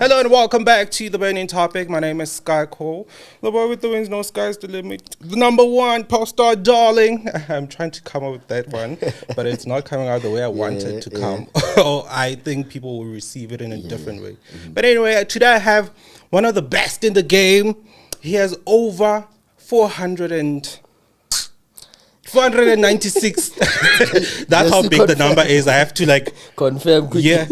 Hello and welcome back to The Burning Topic. My name is Sky Cole. The boy with the wings, no sky's the limit. The number one pop star darling. I'm trying to come up with that one, but it's not coming out the way I want it to come. Or I think people will receive it in a different way. But anyway, today I have one of the best in the game. He has over 496. That's how big the number is. I have to confirm quickly. Yeah.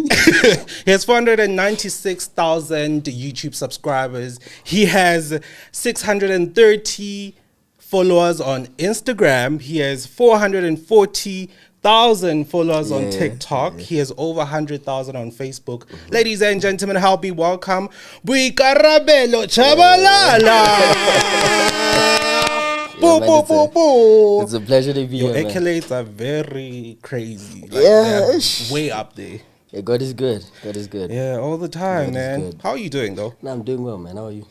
He has 496,000 YouTube subscribers. He has 630 followers on Instagram. He has 440,000 followers on TikTok. He has over 100,000 on Facebook. Ladies and gentlemen, help me welcome Boikarabelo Tshabalala. It's a pleasure to be Your here. accolades are very crazy. Yeah. Way up there. Yeah, God is good. God is good. Yeah, all the time, God is man. good. How are you doing, though? No, I'm doing well, man. How are you?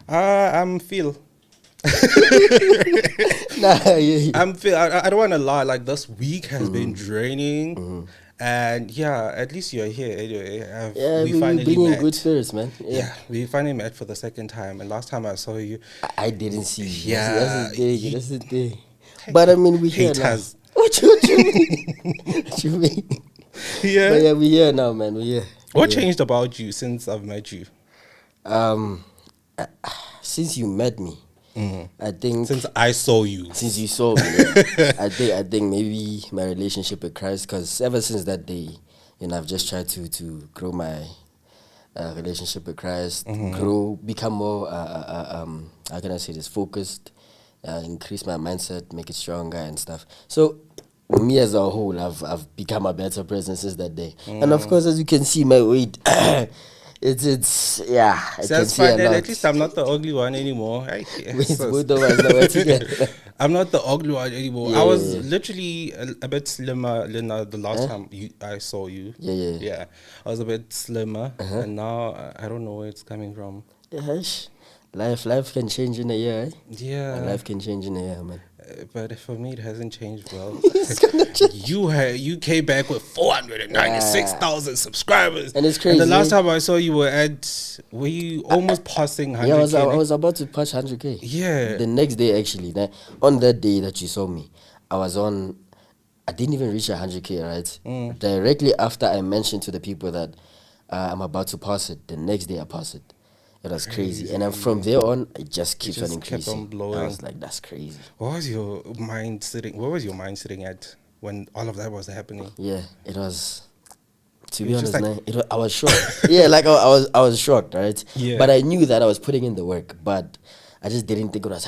I'm feel. I'm feel. I don't want to lie. Like, this week has been draining. And yeah, at least you're here anyway. We finally bringing good spirits, man. Yeah, we finally met for the second time. And last time I saw you, I didn't see you. Yeah, that's the thing. That's the thing. But I mean, we're here now. What you mean? What you mean? Yeah. But yeah, we're here now, man. We're here. What changed about you since I've met you? Since you met me, I think since I saw you. Since you saw me, I think maybe my relationship with Christ, because ever since that day, I've just tried to grow my relationship with Christ, become more how can I say this, focused, increase my mindset, make it stronger and stuff. So me as a whole, I've become a better person since that day. And of course, as you can see, my weight. It's yeah. That's fine. At least I'm not the ugly one anymore. I'm not the ugly one anymore. I was literally a bit slimmer the last time I saw you. Yeah. I was a bit slimmer, and now I don't know where it's coming from. Life can change in a year. Eh? Yeah, life can change in a year, man. But for me, it hasn't changed well. You came back with 496,000 subscribers, and it's crazy. And the last time I saw you were you almost passing 100K? Yeah, I was about to pass 100K. Yeah. The next day, actually, on that day that you saw me, I didn't even reach 100K, right? Directly after I mentioned to the people that I'm about to pass it, the next day I passed it. It was crazy. And then from there on, it just keeps on increasing. Kept on blowing. I was like, that's crazy. What was your mind sitting at when all of that was happening? Yeah, it was, to be honest, I was shocked. Yeah, I was shocked, right? Yeah. But I knew that I was putting in the work, but I just didn't think it was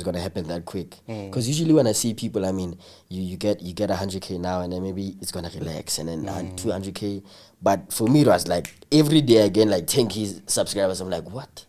going to happen that quick. Because usually when I see people, I mean, you get 100K now, and then maybe it's going to relax, and then 200K. But for me, it was like every day again, like 10K subscribers. I'm like, what?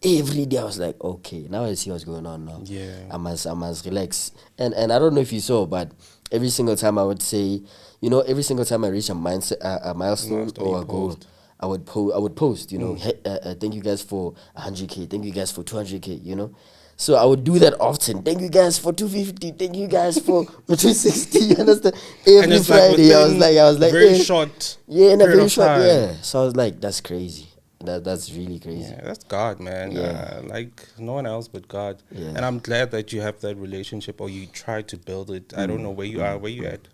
Every day I was like, okay, now I see what's going on now. Yeah, I must relax. And I don't know if you saw, but every single time I would say, every single time I reach a milestone or a goal, I would post, thank you guys for 100K, thank you guys for 200K, So I would do that often. Thank you guys for 250. Thank you guys for 260. You understand? Every Friday, I was like, very short. Yeah, in a very short. Yeah. So I was like, that's crazy. That's really crazy. Yeah, that's God, man. Yeah. Like no one else but God. Yeah. And I'm glad that you have that relationship, or you try to build it. I don't know where you are. Where you at?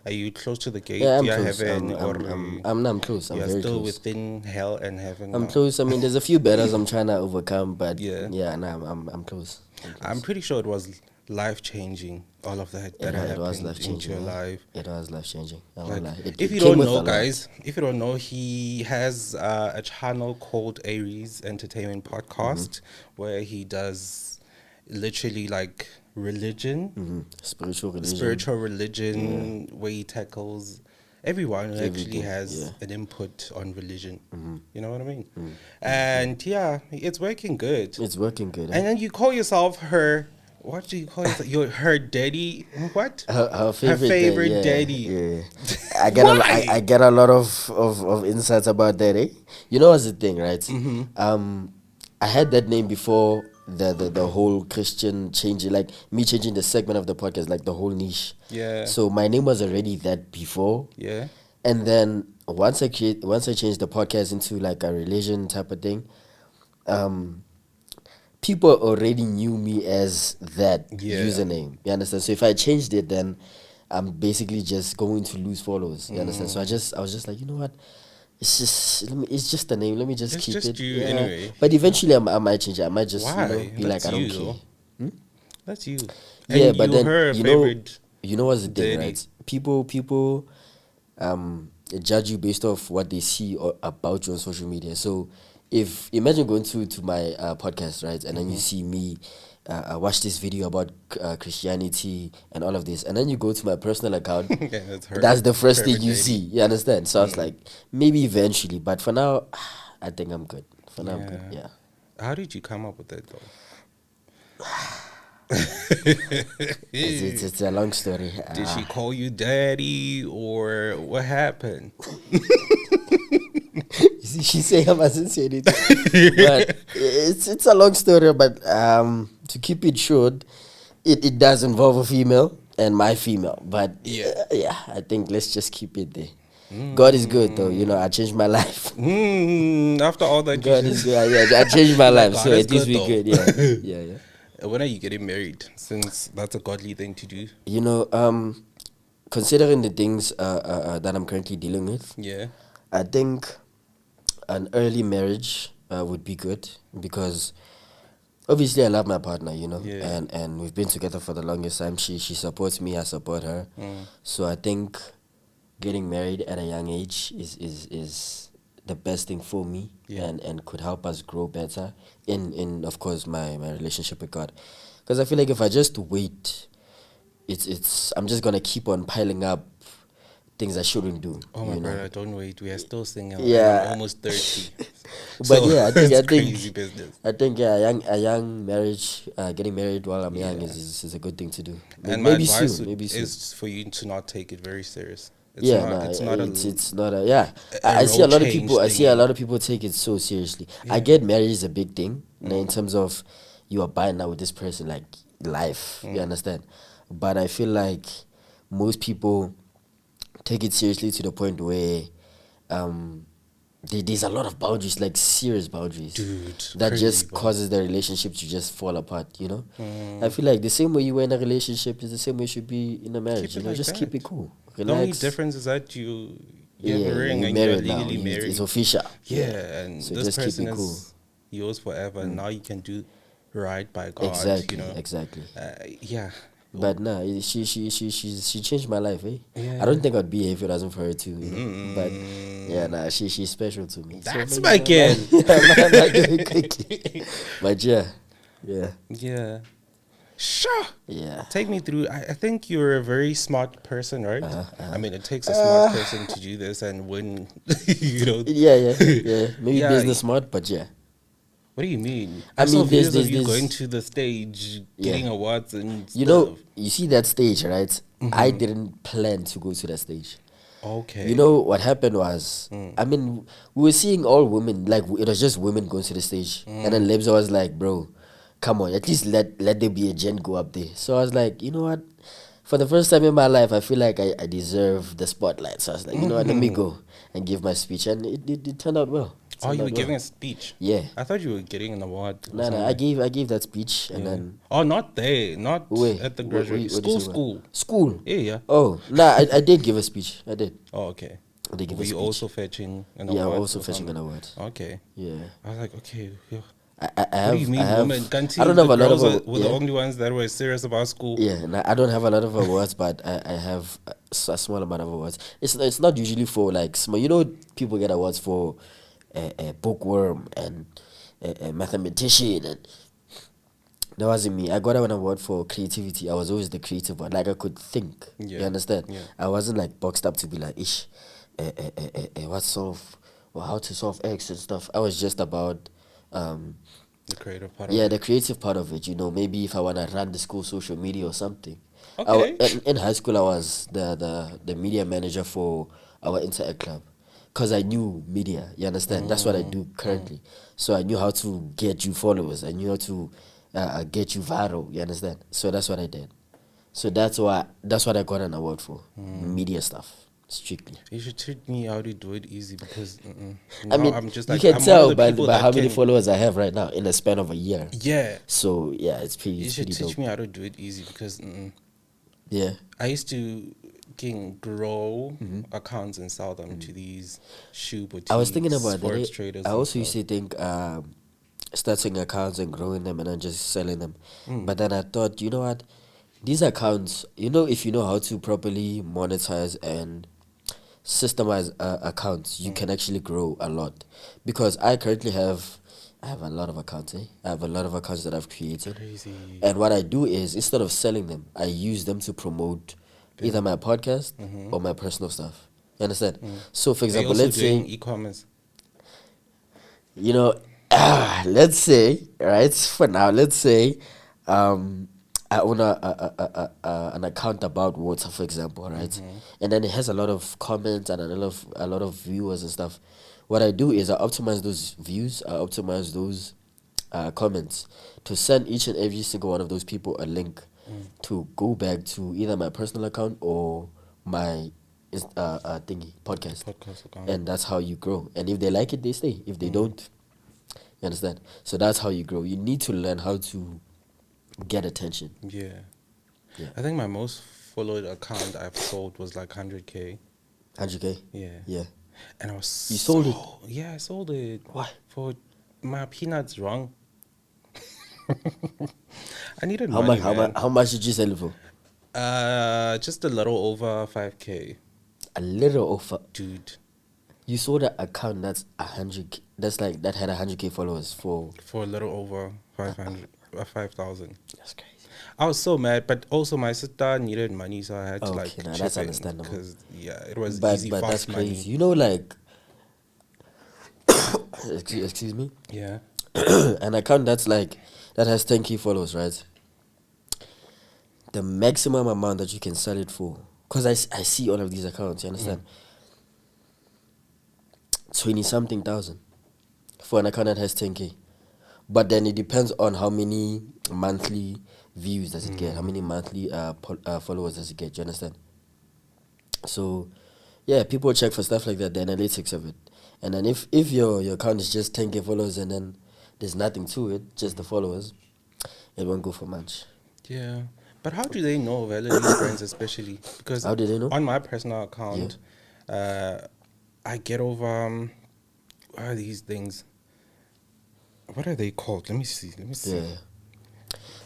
Are you close to the gate? Yeah, I'm close. Heaven, I'm close. I'm very still close. within hell and heaven. I'm close. I mean, there's a few battles I'm trying to overcome, but I'm close. I'm pretty sure it was life-changing, all of that happened it was life-changing into your life. It was life-changing. If you don't know, guys, he has a channel called Aries Entertainment Podcast, where he does literally like religion, spiritual religion, where he tackles everyone who actually has an input on religion. You know what I mean? And yeah, it's working good. It's working good. And then you call yourself her. What do you call yourself? Her daddy? What? Her favorite daddy. Yeah. I get a lot of insights about that. You know what's the thing, right? I had that name before the whole Christian changing, like me changing the segment of the podcast, like the whole niche. Yeah. So my name was already that before. Yeah. And then once I changed the podcast into like a religion type of thing, people already knew me as that Yeah. username. You understand? So if I changed it, then I'm basically just going to lose followers. You understand? So I was just like, you know what? It's just a name. Let me just It's keep just it. you Yeah. anyway. But eventually, I might change it. I might just Why? be like, That's I don't you care. though. That's you. Yeah, And but you then her favorite you know what's the thing, daddy. right? People judge you based off what they see about you on social media. So if imagine going to my podcast, right, and then you see me watch this video about Christianity and all of this, and then you go to my personal account, Yeah, that's her that's the first thing favorite you daddy. see. You understand? So I was like, maybe eventually, but for now, I think I'm good. For now, I'm good. Yeah. How did you come up with that though? It's a long story. Did she call you daddy or what happened? You see, she's saying I mustn't say anything. But it's a long story, but to keep it short, it does involve a female and my female. But yeah, I think let's just keep it there. God is good though, you know, I changed my life. After all that, God is good. Yeah, I changed my Like, life, God so is at least good, we though. good. Yeah, yeah. When are you getting married? Since that's a godly thing to do. You know, considering the things that I'm currently dealing with, Yeah. I think an early marriage would be good because obviously I love my partner, you know, Yeah. and we've been together for the longest time. She supports me, I support her. So I think getting married at a young age is the best thing for me and could help us grow better in of course my relationship with God. Because I feel like if I just wait, it's I'm just gonna keep on piling up things I shouldn't do. Oh my you know? brother, don't wait. We are still single, and Yeah. I'm almost 30. But So yeah, it's I crazy think business. a young marriage, getting married while I'm young Yeah. is a good thing to do. And my Maybe advice soon, maybe soon. is for you to not take it very serious. It's Yeah, not. no, It's not it's not a yeah. a I see a road lot of change people. I see a thingy. lot of people take it so seriously. I Yeah. get marriage is a big thing in terms of you are buying now with this person like life. You understand? But I feel like most people take it seriously to the point where there's a lot of boundaries, like serious boundaries, Dude, that crazy, just bro. causes the relationship to just fall apart. You know, I feel like the same way you were in a relationship is the same way you should be in a marriage. Keep You it know, like just keep that. it cool, The only relax. difference is that you have a ring You're and you're married now. legally married. It's official. Yeah, and So this just keep person it cool. is yours forever. And now you can do right by God. Exactly, You know. exactly. Yeah. But nah, she changed my life, eh? Yeah. I don't think I'd be here if it wasn't for her too, you know. But yeah, nah, she's special to me. That's So, my kid. man, do it quickly. But yeah. Yeah. Sure. Yeah. Take me through. I think you're a very smart person, right? I mean, it takes a smart person to do this and win, you know. Yeah. Maybe Yeah. business smart, but yeah. What do you mean? I saw mean, there's- videos of you there's- going to the stage, getting awards and You stuff. know, you see that stage, right? I didn't plan to go to that stage. Okay. You know what happened was, I mean, we were seeing all women, like it was just women going to the stage, and then Lebza was like, "Bro, come on, at least let there be a gent go up there." So I was like, you know what? For the first time in my life, I feel like I deserve the spotlight. So I was like, you know what? Let me go and give my speech, and it turned out well. Oh, you were Turned out giving well. a speech. Yeah. I thought you were getting an award. or No, something. I gave that speech, and then Oh, not there, not wait, at the what- graduation. what you say, School. school. Yeah. Oh, nah, I did give a speech. I did. Oh, okay. I did give Were a you speech. also fetching an Yeah, award? also or fetching an something? award. Okay. Yeah. I was like, okay. Yeah. I What have. do you mean, I have. women? Can't I don't have a lot of. were the Yeah. only ones that were serious about school. Yeah, no, I don't have a lot of awards, but I have a small amount of awards. It's not usually for like small. You know, people get awards for a bookworm and a mathematician, and that wasn't me. I got an award for creativity. I was always the creative one. Like I could think. Yeah, You understand? yeah. I wasn't like boxed up to be like ish, what solve or how to solve X and stuff. I was just about The creative part yeah, of the it. creative part of it, you know, maybe if I want to run the school social media or something. Okay. In high school, I was the media manager for our interact club because I knew media, you understand? That's what I do currently. So I knew how to get you followers. I knew how to get you viral, you understand? So that's what I did. So that's what I got an award for, media stuff. strictly. You should teach me how to do it easy because I now mean, I'm just you like can I'm one tell of the people by that how many can. followers I have right now in the span of a year. Yeah, So yeah, it's you should pretty teach dope. me how to do it easy because Yeah. I used to grow accounts and sell them to these shoe I was thinking boutiques, about that. forex traders I and also used stuff. to think starting accounts and growing them and then just selling them. Mm. But then I thought, you know what? These accounts, if you know how to properly monetize and systemize accounts, you can actually grow a lot. Because I have a lot of accounts. I have a lot of accounts that I've created. Crazy. And what I do is instead of selling them, I use them to promote either my podcast or my personal stuff. You understand? So, for Are you example, also let's doing say, e-commerce? you know, let's say, right, for now, let's say I own an account about water, for example, right? And then it has a lot of comments and a lot of viewers and stuff. What I do is I optimize those views, I optimize those comments to send each and every single one of those people a link to go back to either my personal account or my thingy podcast, Podcast account. and that's how you grow. And if they like it, they stay. If they don't, you understand. So that's how you grow. You need to learn how to get attention. Yeah. Yeah. I think my most followed account I've sold was like 100K. 100K. Yeah. Yeah. And I was You sold it? Yeah, I sold it. Why? For my peanuts wrong. I needed How money, much? man. How much did you sell it for? Just a little over 5K, A little over. dude. You sold an account that's 100. That's like that had 100K followers for. For a little over 5,000. That's crazy. I was so mad, but also my sister needed money, so I had to Okay, now chip that's in understandable. because it was But easy, but fast that's money. crazy. You know, like. excuse me. Yeah. An account that has 10K followers, right? The maximum amount that you can sell it for, because I see all of these accounts, you understand? 20 something thousand for an account that has 10K. But then it depends on how many monthly views does it get, how many monthly followers does it get, you understand? So, yeah, people check for stuff like that, the analytics of it. And then if your account is just 10K followers and then there's nothing to it, just the followers, it won't go for much. Yeah. But how do they know these brands especially? Because How do they know? on my personal account, I get over what are these things? What are they called? Let me see. Yeah.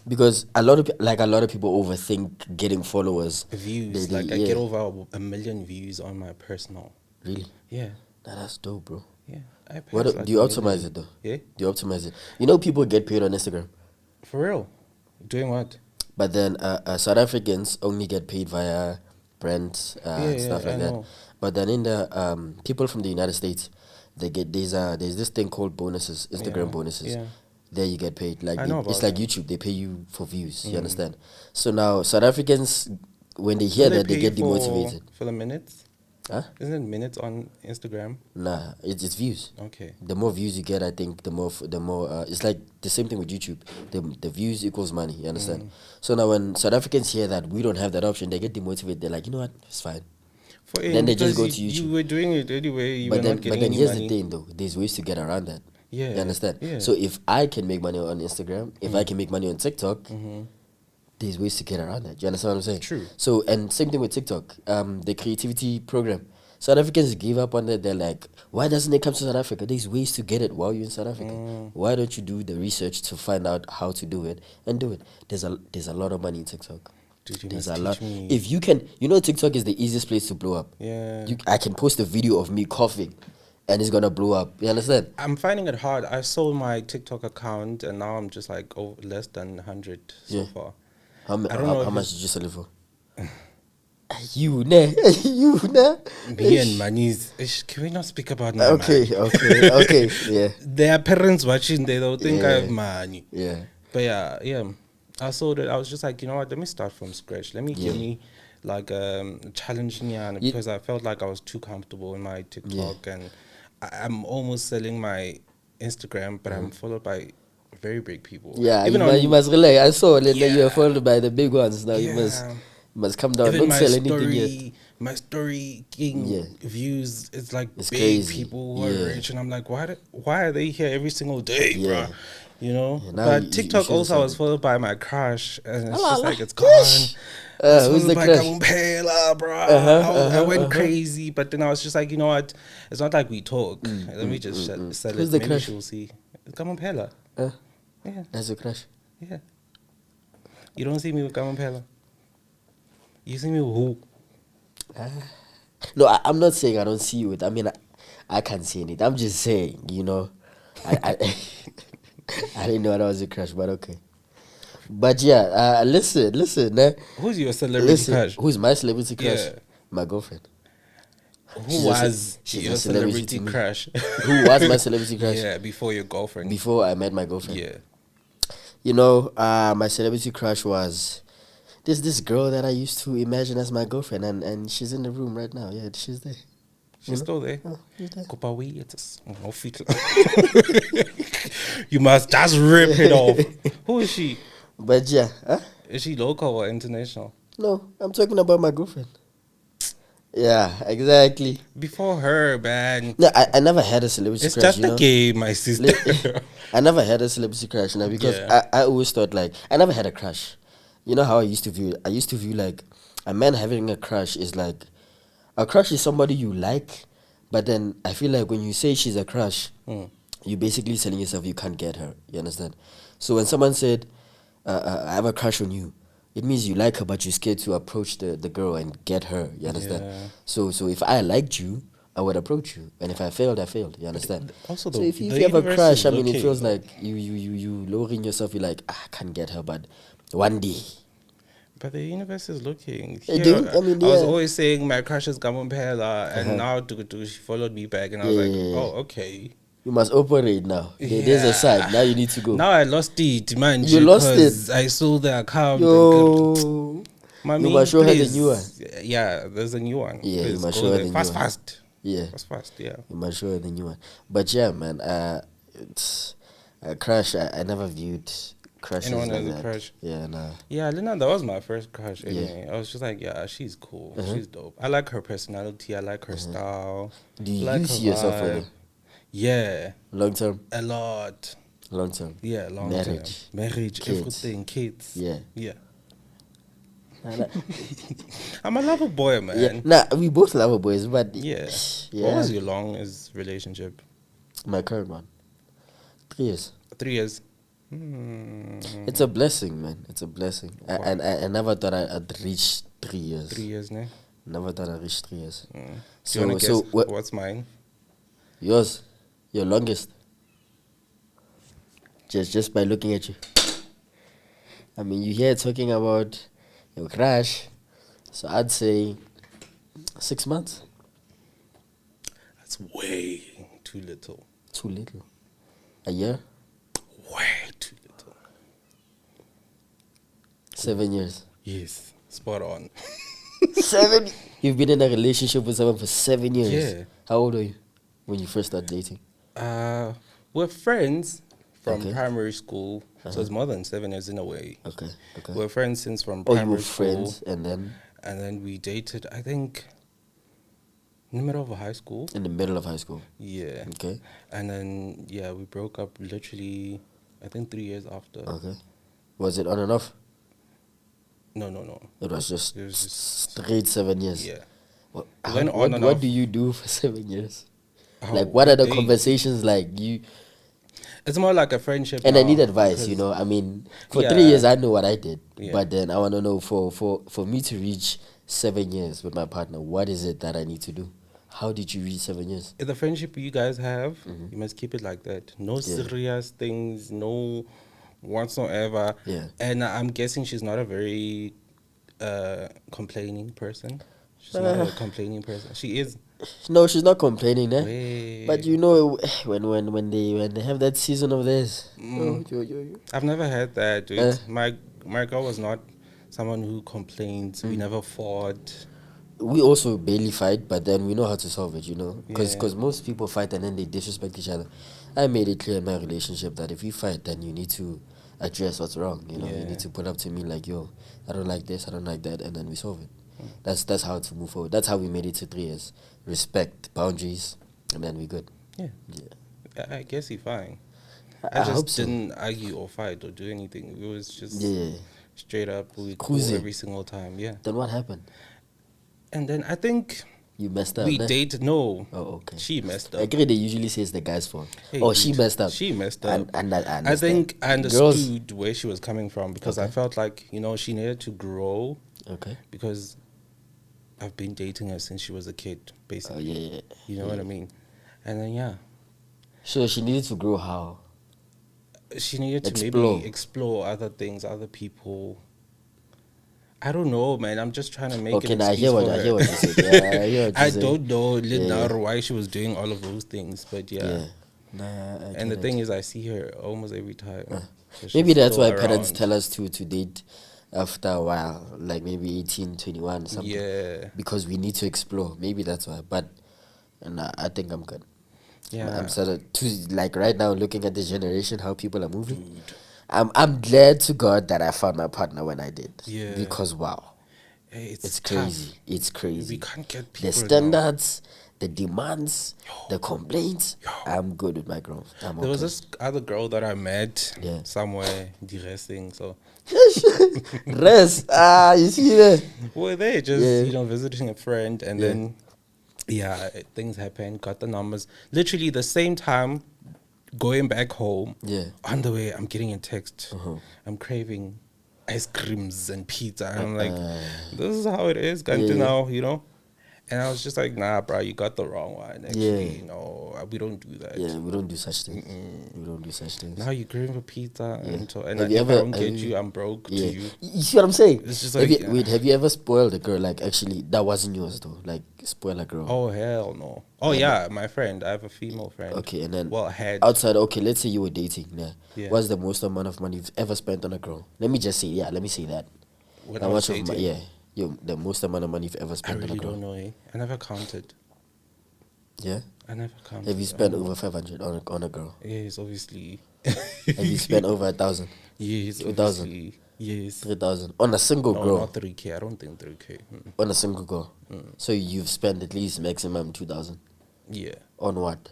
Because a lot of people overthink getting followers. Views. I get over 1 million views on my personal. Really? Yeah. Nah, that's dope, bro. Yeah. What do you optimize it though? Yeah. Do you optimize it? You know, people get paid on Instagram, For real? Doing what? but then South Africans only get paid via brands, stuff like I that. know. But then in the people from the United States, they get there's this thing called bonuses, Instagram bonuses. Yeah. There you get paid. Like I know it's about like that. YouTube. They pay you for views. You understand? So now South Africans, when they hear Do that, they pay get you demotivated. for the minutes? Huh? Isn't it minutes on Instagram? Nah, it's views. Okay. The more views you get, I think the more it's like the same thing with YouTube. The views equals money. You understand? So now when South Africans hear that we don't have that option, they get demotivated. They're like, you know what, it's fine. Then they just go to YouTube. You were doing it anyway. You But were then, not getting any here's money. the thing though. There's ways to get around that. Yeah. You understand? Yeah. So if I can make money on Instagram, if I can make money on TikTok, there's ways to get around that. You understand what I'm saying? True. So, and same thing with TikTok, the creativity program. South Africans give up on that. They're like, why doesn't it come to South Africa? There's ways to get it while you're in South Africa. Why don't you do the research to find out how to do it and do it? There's a lot of money in TikTok. Dude, you There's must a lot. teach me. If you can, TikTok is the easiest place to blow up. Yeah. I can post a video of me coughing, and it's gonna blow up. You understand? I'm finding it hard. I sold my TikTok account and now I'm just like less than 100 so far. How I don't know how if much did you sell it for? You ne? Me and monies. Can we not speak about my Okay, money? okay, yeah, There are parents watching. They don't think I Yeah. have money. yeah. But yeah. I sold it. I was just like, you know what? Let me start from scratch. Let me give me like challenging because I felt like I was too comfortable in my TikTok and I'm almost selling my Instagram, but I'm followed by very big people. Yeah, Even you must relate. I saw that you Yeah. are followed by the big ones now. You Yeah. must Must come down. Even Don't my sell anything yet. story Yeah. views, it's like It's big crazy. people who Yeah. are rich, and I'm like, why are they here every single day, Yeah. bruh? You know. Yeah, now But you TikTok should also I was decide. followed by my crush, and it's Allah, just Allah. like it's gone. I was Who's followed the by crush? Kamumpela, bruh. I went crazy, but then I was just like, you know what? It's not like we talk. Let me just sell Who's it. the Maybe crush? she'll see. It's Kamumpela. Yeah, That's a crush. yeah. You don't see me with Kamumpela. You see me with who? No, I'm not saying I don't see you with. I mean, I can't see it. I'm just saying, you know, I I didn't know that was a crush, but okay. But yeah, listen. Who's your celebrity Listen, crush? who's my celebrity crush? Yeah. My girlfriend. Who was She's your a celebrity celebrity to me. crush? Who was my celebrity crush? Yeah, before your girlfriend. Before I met my girlfriend. Yeah. You know, my celebrity crush was this girl that I used to imagine as my girlfriend, and she's in the room right now. Yeah, she's there. She's still there. She's there. Kopa we, it's no fit. You must just rip it off. Who is she? But yeah, Is she local or international? no, I'm talking about my girlfriend. Yeah, exactly. Before her, man. No, I never had a celebrity It's crush. just you a know? game, my sister. I never had a celebrity crush, you know, because Yeah. I always thought like I never had a crush. You know how I used to view it? I used to view like a man having a crush is like a crush is somebody you like, but then I feel like when you say she's a crush, you're basically telling yourself you can't get her. You understand? So when someone said, I have a crush on you, it means you like her, but you're scared to approach the girl and get her. You understand? Yeah. So if I liked you, I would approach you, and if I failed, I failed. You understand? Also, So the- if you the have a universe crush, is I mean, it looking. feels like you lowering yourself. You're like, I can't get her, but one day. But the universe is looking. They Here, do? I mean, I was yeah. always saying my crush is Gamumpela, and now she followed me back, and I was like, Yeah. oh, okay. You must operate now. There's a side. Now you need to go. Now I lost it, man. You lost because I saw the account. Yo. Mommy, You must show her the please. new one. Yeah, there's a new one. Yeah, you Please must go show her there. the new Fast, one. fast. Yeah. Fast, yeah. You must show her the new one. But yeah, man, it's a crush. I never viewed crushes Anyone like has a that. crush? Yeah, nah. Yeah, Lena, that was my first crush. Yeah. Anyway. I was just like, yeah, she's cool. Uh-huh. She's dope. I like her personality. I like her style. Do you like her see yourself with vibe. her? Yeah, Long term? a lot. Long term. Yeah, long Marriage. term. Marriage, Kids. everything, kids. Yeah. Yeah. I'm a lover boy, man. Yeah. Nah, we both love boys, but Yeah. yeah. What was your longest relationship? My current one. 3 years. 3 years. It's a blessing, man. It's a blessing. I never thought I'd reach 3 years. 3 years, ne? Never thought I'd reach 3 years. Do So, you want to guess what, what's mine? yours? Your longest? Just by looking at you. I mean, you hear talking about your crush, so I'd say 6 months. That's way too little. Too little. A year? Way too little. 7 years. Yes, spot on. 7? You've been in a relationship with someone for 7 years? Yeah. How old are you when you first started dating? We're friends from Okay. primary school, so it's more than 7 years in a way. Okay. We're friends since from Oh, you primary were school, friends and then and then we dated. I think in the middle of high school. in the middle of high school. Yeah, Okay. and then yeah, we broke up literally. I think 3 years after. Okay. Was it on and off? No. It was just It was just- straight 7 years. Yeah. What, It went on and what off. do you do for 7 years? How Like, what are the they- conversations like? You It's more like a friendship. and I now, need advice. You because- know, I mean, for Yeah. 3 years I know what I did, Yeah. but then I want to know for me to reach 7 years with my partner, what is it that I need to do? How did you reach 7 years? The friendship you guys have, you must keep it like that. No Mm-hmm. Yeah. serious things, no whatsoever. Yeah. And I'm guessing she's not a very complaining person. She's not a complaining person. She is. No, she's not complaining, eh? Way. But you know, when they have that season of this, I've never had that, dude. Eh? My girl was not someone who complains. Mm. We never fought. we also barely fight, but then we know how to solve it, you know? Because Yeah. most people fight and then they disrespect each other. I made it clear in my relationship that if you fight, then you need to address what's wrong. You Yeah. need to pull up to me like, yo, I don't like this, I don't like that, and then we solve it. That's how to move forward. That's how we made it to 3 years. Respect, boundaries, and then we good. Yeah. Yeah. I guess you're fine. I I hope just so. didn't argue or fight or do anything. It was just Yeah. straight up. We cool Cruising. every single time. Yeah. Then what happened? And then I think You messed up. we ne? dated. No. Oh, okay. She messed I up. agree. They usually say it's the guy's fault. Hey, Oh, she dude, messed up. She messed up. And I I understand. think I Girls- understood where she was coming from because I Okay. felt like, she needed to grow Okay. because I've been dating her since she was a kid, Oh, basically. yeah. You know what I mean? And then, yeah, So she needed to grow how? she needed to Explore. maybe explore other things, other people. I don't know, man. I'm just trying to make Okay, an now I excuse hear what for I her. hear what you said. Yeah, I hear what you I said. don't know Yeah. why she was doing all of those things, but yeah. Nah, And the thing is, I see her almost every time. So maybe she's that's still why parents around. tell us to date after a while, like maybe 18, 21, something. Yeah, Because we need to explore. Maybe that's why. But I think I'm good. yeah. I'm sort of like right now looking at this generation, how people are moving. I'm glad to God that I found my partner when I did. Yeah. Because wow, Hey, it's tough. crazy. It's crazy. We can't get people The standards, the demands, the complaints. I'm good with my growth. I'm There was okay. this other girl that I met Yeah. somewhere dressing. So Rest. You see that? we're there just Yeah. visiting a friend, and Yeah. then things happened. Got the numbers. Literally the same time, going back home. Yeah. On the way, I'm getting a text. Uh-huh. I'm craving ice creams and pizza. And I'm like, this is how it is, Gantu Yeah. now. And I was just like, nah, bro, you got the wrong one. Actually, Yeah. we don't do that. Yeah, we don't do such things. We don't do such things. Now you're craving for pizza, Yeah. and Have if you I ever- don't have get you- you, I'm broke Yeah. to you. You see what I'm saying? It's just have like, you, wait, have you ever spoiled a girl? Like, actually, that wasn't yours, though. Like, spoil a girl. Oh, hell no. Oh, yeah, my friend. I have a female friend. Okay, and then Well, had. outside, okay, let's say you were dating. Yeah. What's the most amount of money you've ever spent on a girl? Let me just say, let me say that. When How I was much of dating, the most amount of money you've ever I spent on a really girl? don't know. I never counted. Yeah? I never counted. Have you spent over 500 on a girl? Yes, obviously. Have you spent over 1,000? Yes, 2,000? obviously. Yes. 3,000? On a single No, girl? not 3K. I don't think 3K. On a single girl? So you've spent at least maximum 2,000? Yeah. On what?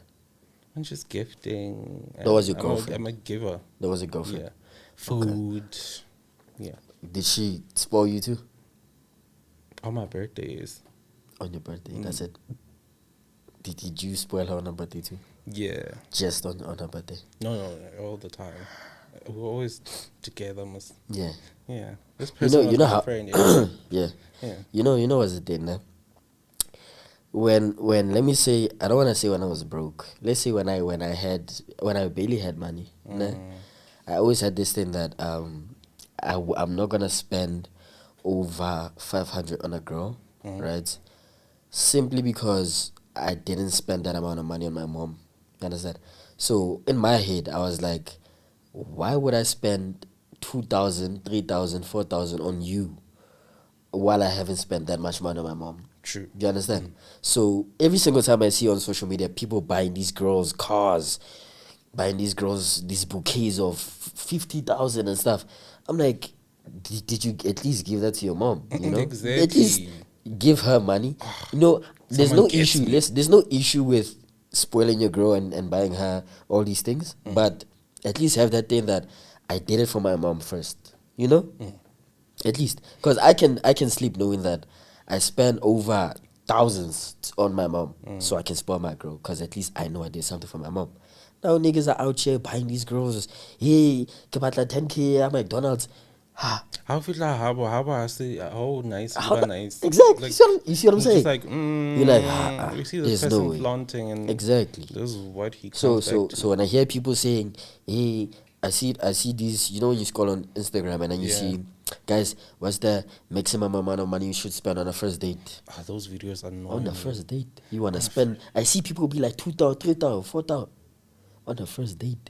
I'm just gifting. That was your I'm girlfriend? I'm a giver. There was a girlfriend? Yeah. Food. Yeah. Did she spoil you too? On my birthdays. On your birthday, that's it. Did you spoil her on her birthday too? Yeah. Just on her birthday? No, all the time. We're always together. Yeah. Yeah. This person was You know my how friend. yeah. Yeah. You know what's the thing, nah? When let me say, I don't want to say when I was broke. Let's say when I barely had money. Nah? I always had this thing that I'm not gonna spend over 500 on a girl, right? Simply because I didn't spend that amount of money on my mom. You understand? So in my head, I was like, why would I spend 2,000, 3,000, 4,000 on you while I haven't spent that much money on my mom? True. Do you understand? So every single time I see on social media people buying these girls cars, buying these girls these bouquets of 50,000 and stuff, I'm like, did you at least give that to your mom? You know, Exactly. At least give her money. There's Someone no gets issue. me. There's no issue with spoiling your girl and buying her all these things, but at least have that thing that I did it for my mom first. You know, at least because I can sleep knowing that I spent over thousands on my mom, so I can spoil my girl. Because at least I know I did something for my mom. Now niggas are out here buying these girls. Hey, kabatla 10K at McDonald's. Ha. How feel like how I say nice, nice. Exactly. Like, you see what I'm it's saying? just like You're like, we see this there's no person way. flaunting and Exactly. this is what he So comes back to. when I hear people saying, "Hey, I see these," when you scroll on Instagram and then you see, guys, what's the maximum amount of money you should spend on a first date? Those videos are On annoying. the first date, you wanna spend? I see people be like 2,000, 3,000, 4,000 on the first date.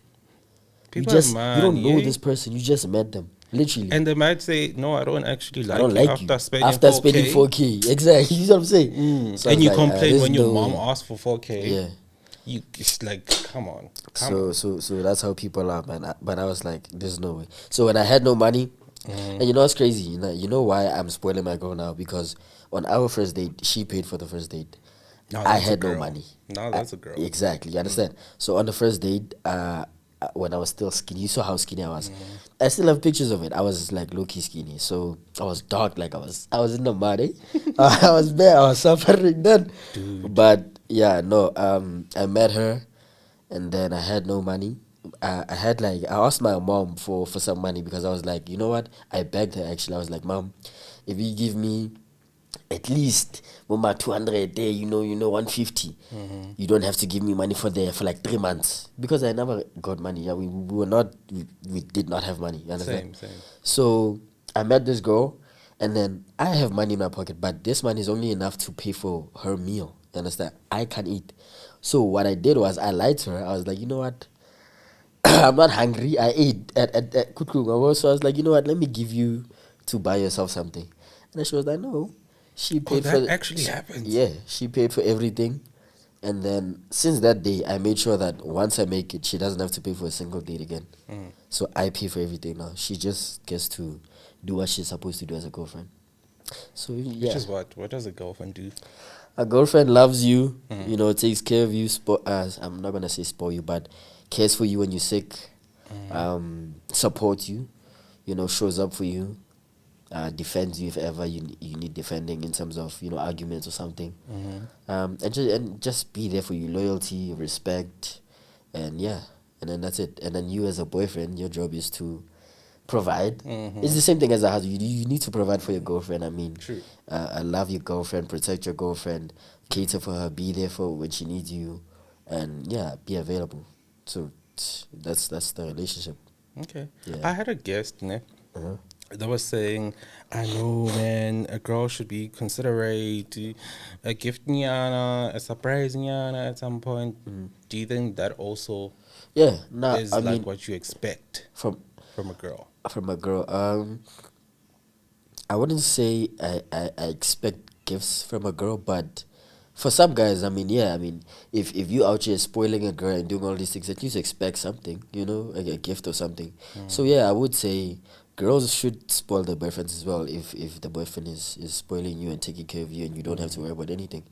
People you have don't know money, this person. You just met them, literally. and they might say, "No, I don't actually like I don't you." like After you spending after 4K, spending 4K. Exactly. You know what I'm saying? So I and was you like, complain there's when your no mom way. asks for 4K. Yeah. You it's like, come on, So that's how people are, man. But I was like, there's no way. So when I had no money, and you know what's crazy? You know why I'm spoiling my girl now? Because on our first date, she paid for the first date. No, I that's a had no girl. money. No, that's a girl. Exactly, you understand? So on the first date, when I was still skinny, you saw how skinny I was. I still have pictures of it. I was like low key skinny, so I was dark, like I was in the mud. Eh? I was there, I was suffering then. Dude. But yeah, no. I met her, and then I had no money. I had like I asked my mom for some money because I was like, you know what? I begged her actually. I was like, Mom, if you give me at least mama 200 a day, 150. You don't have to give me money for like 3 months because I never got money. Yeah, we were not we did not have money. You understand? Same. So I met this girl, and then I have money in my pocket, but this money is only enough to pay for her meal. You understand? I can't eat. So what I did was I lied to her. I was like, you know what? I'm not hungry. I ate at Kutlung. So I was like, you know what? Let me give you to buy yourself something. And then she was like, no. She Oh, paid for that actually happens. Yeah, she paid for everything. And then since that day, I made sure that once I make it, she doesn't have to pay for a single date again. So I pay for everything now. She just gets to do what she's supposed to do as a girlfriend. So yeah, Which is what does a girlfriend do? a girlfriend loves you, takes care of you. I'm not gonna say spoil you, but cares for you when you're sick, supports you, shows up for you, defends you if ever you need defending in terms of arguments or something, and just be there for you, loyalty, respect, and yeah, and then that's it. And then you as a boyfriend, your job is to provide. It's the same thing as a husband. You need to provide for your girlfriend. I mean, True. love your girlfriend, protect your girlfriend, cater for her, be there for when she needs you, and yeah, be available. So that's the relationship. Okay. Yeah. I had a guest, ne, Uh-huh. that was saying, I know, man, a girl should be considerate, a gift nyana, a surprise nyana at some point. Do you think that also Yeah. Nah, is I like mean, what you expect from from a girl? from a girl, I wouldn't say I expect gifts from a girl, but for some guys, I mean, yeah, I mean, if you out here spoiling a girl and doing all these things, at least expect something, a gift or something. So yeah, I would say girls should spoil their boyfriends as well if the boyfriend is spoiling you and taking care of you and you don't have to worry about anything.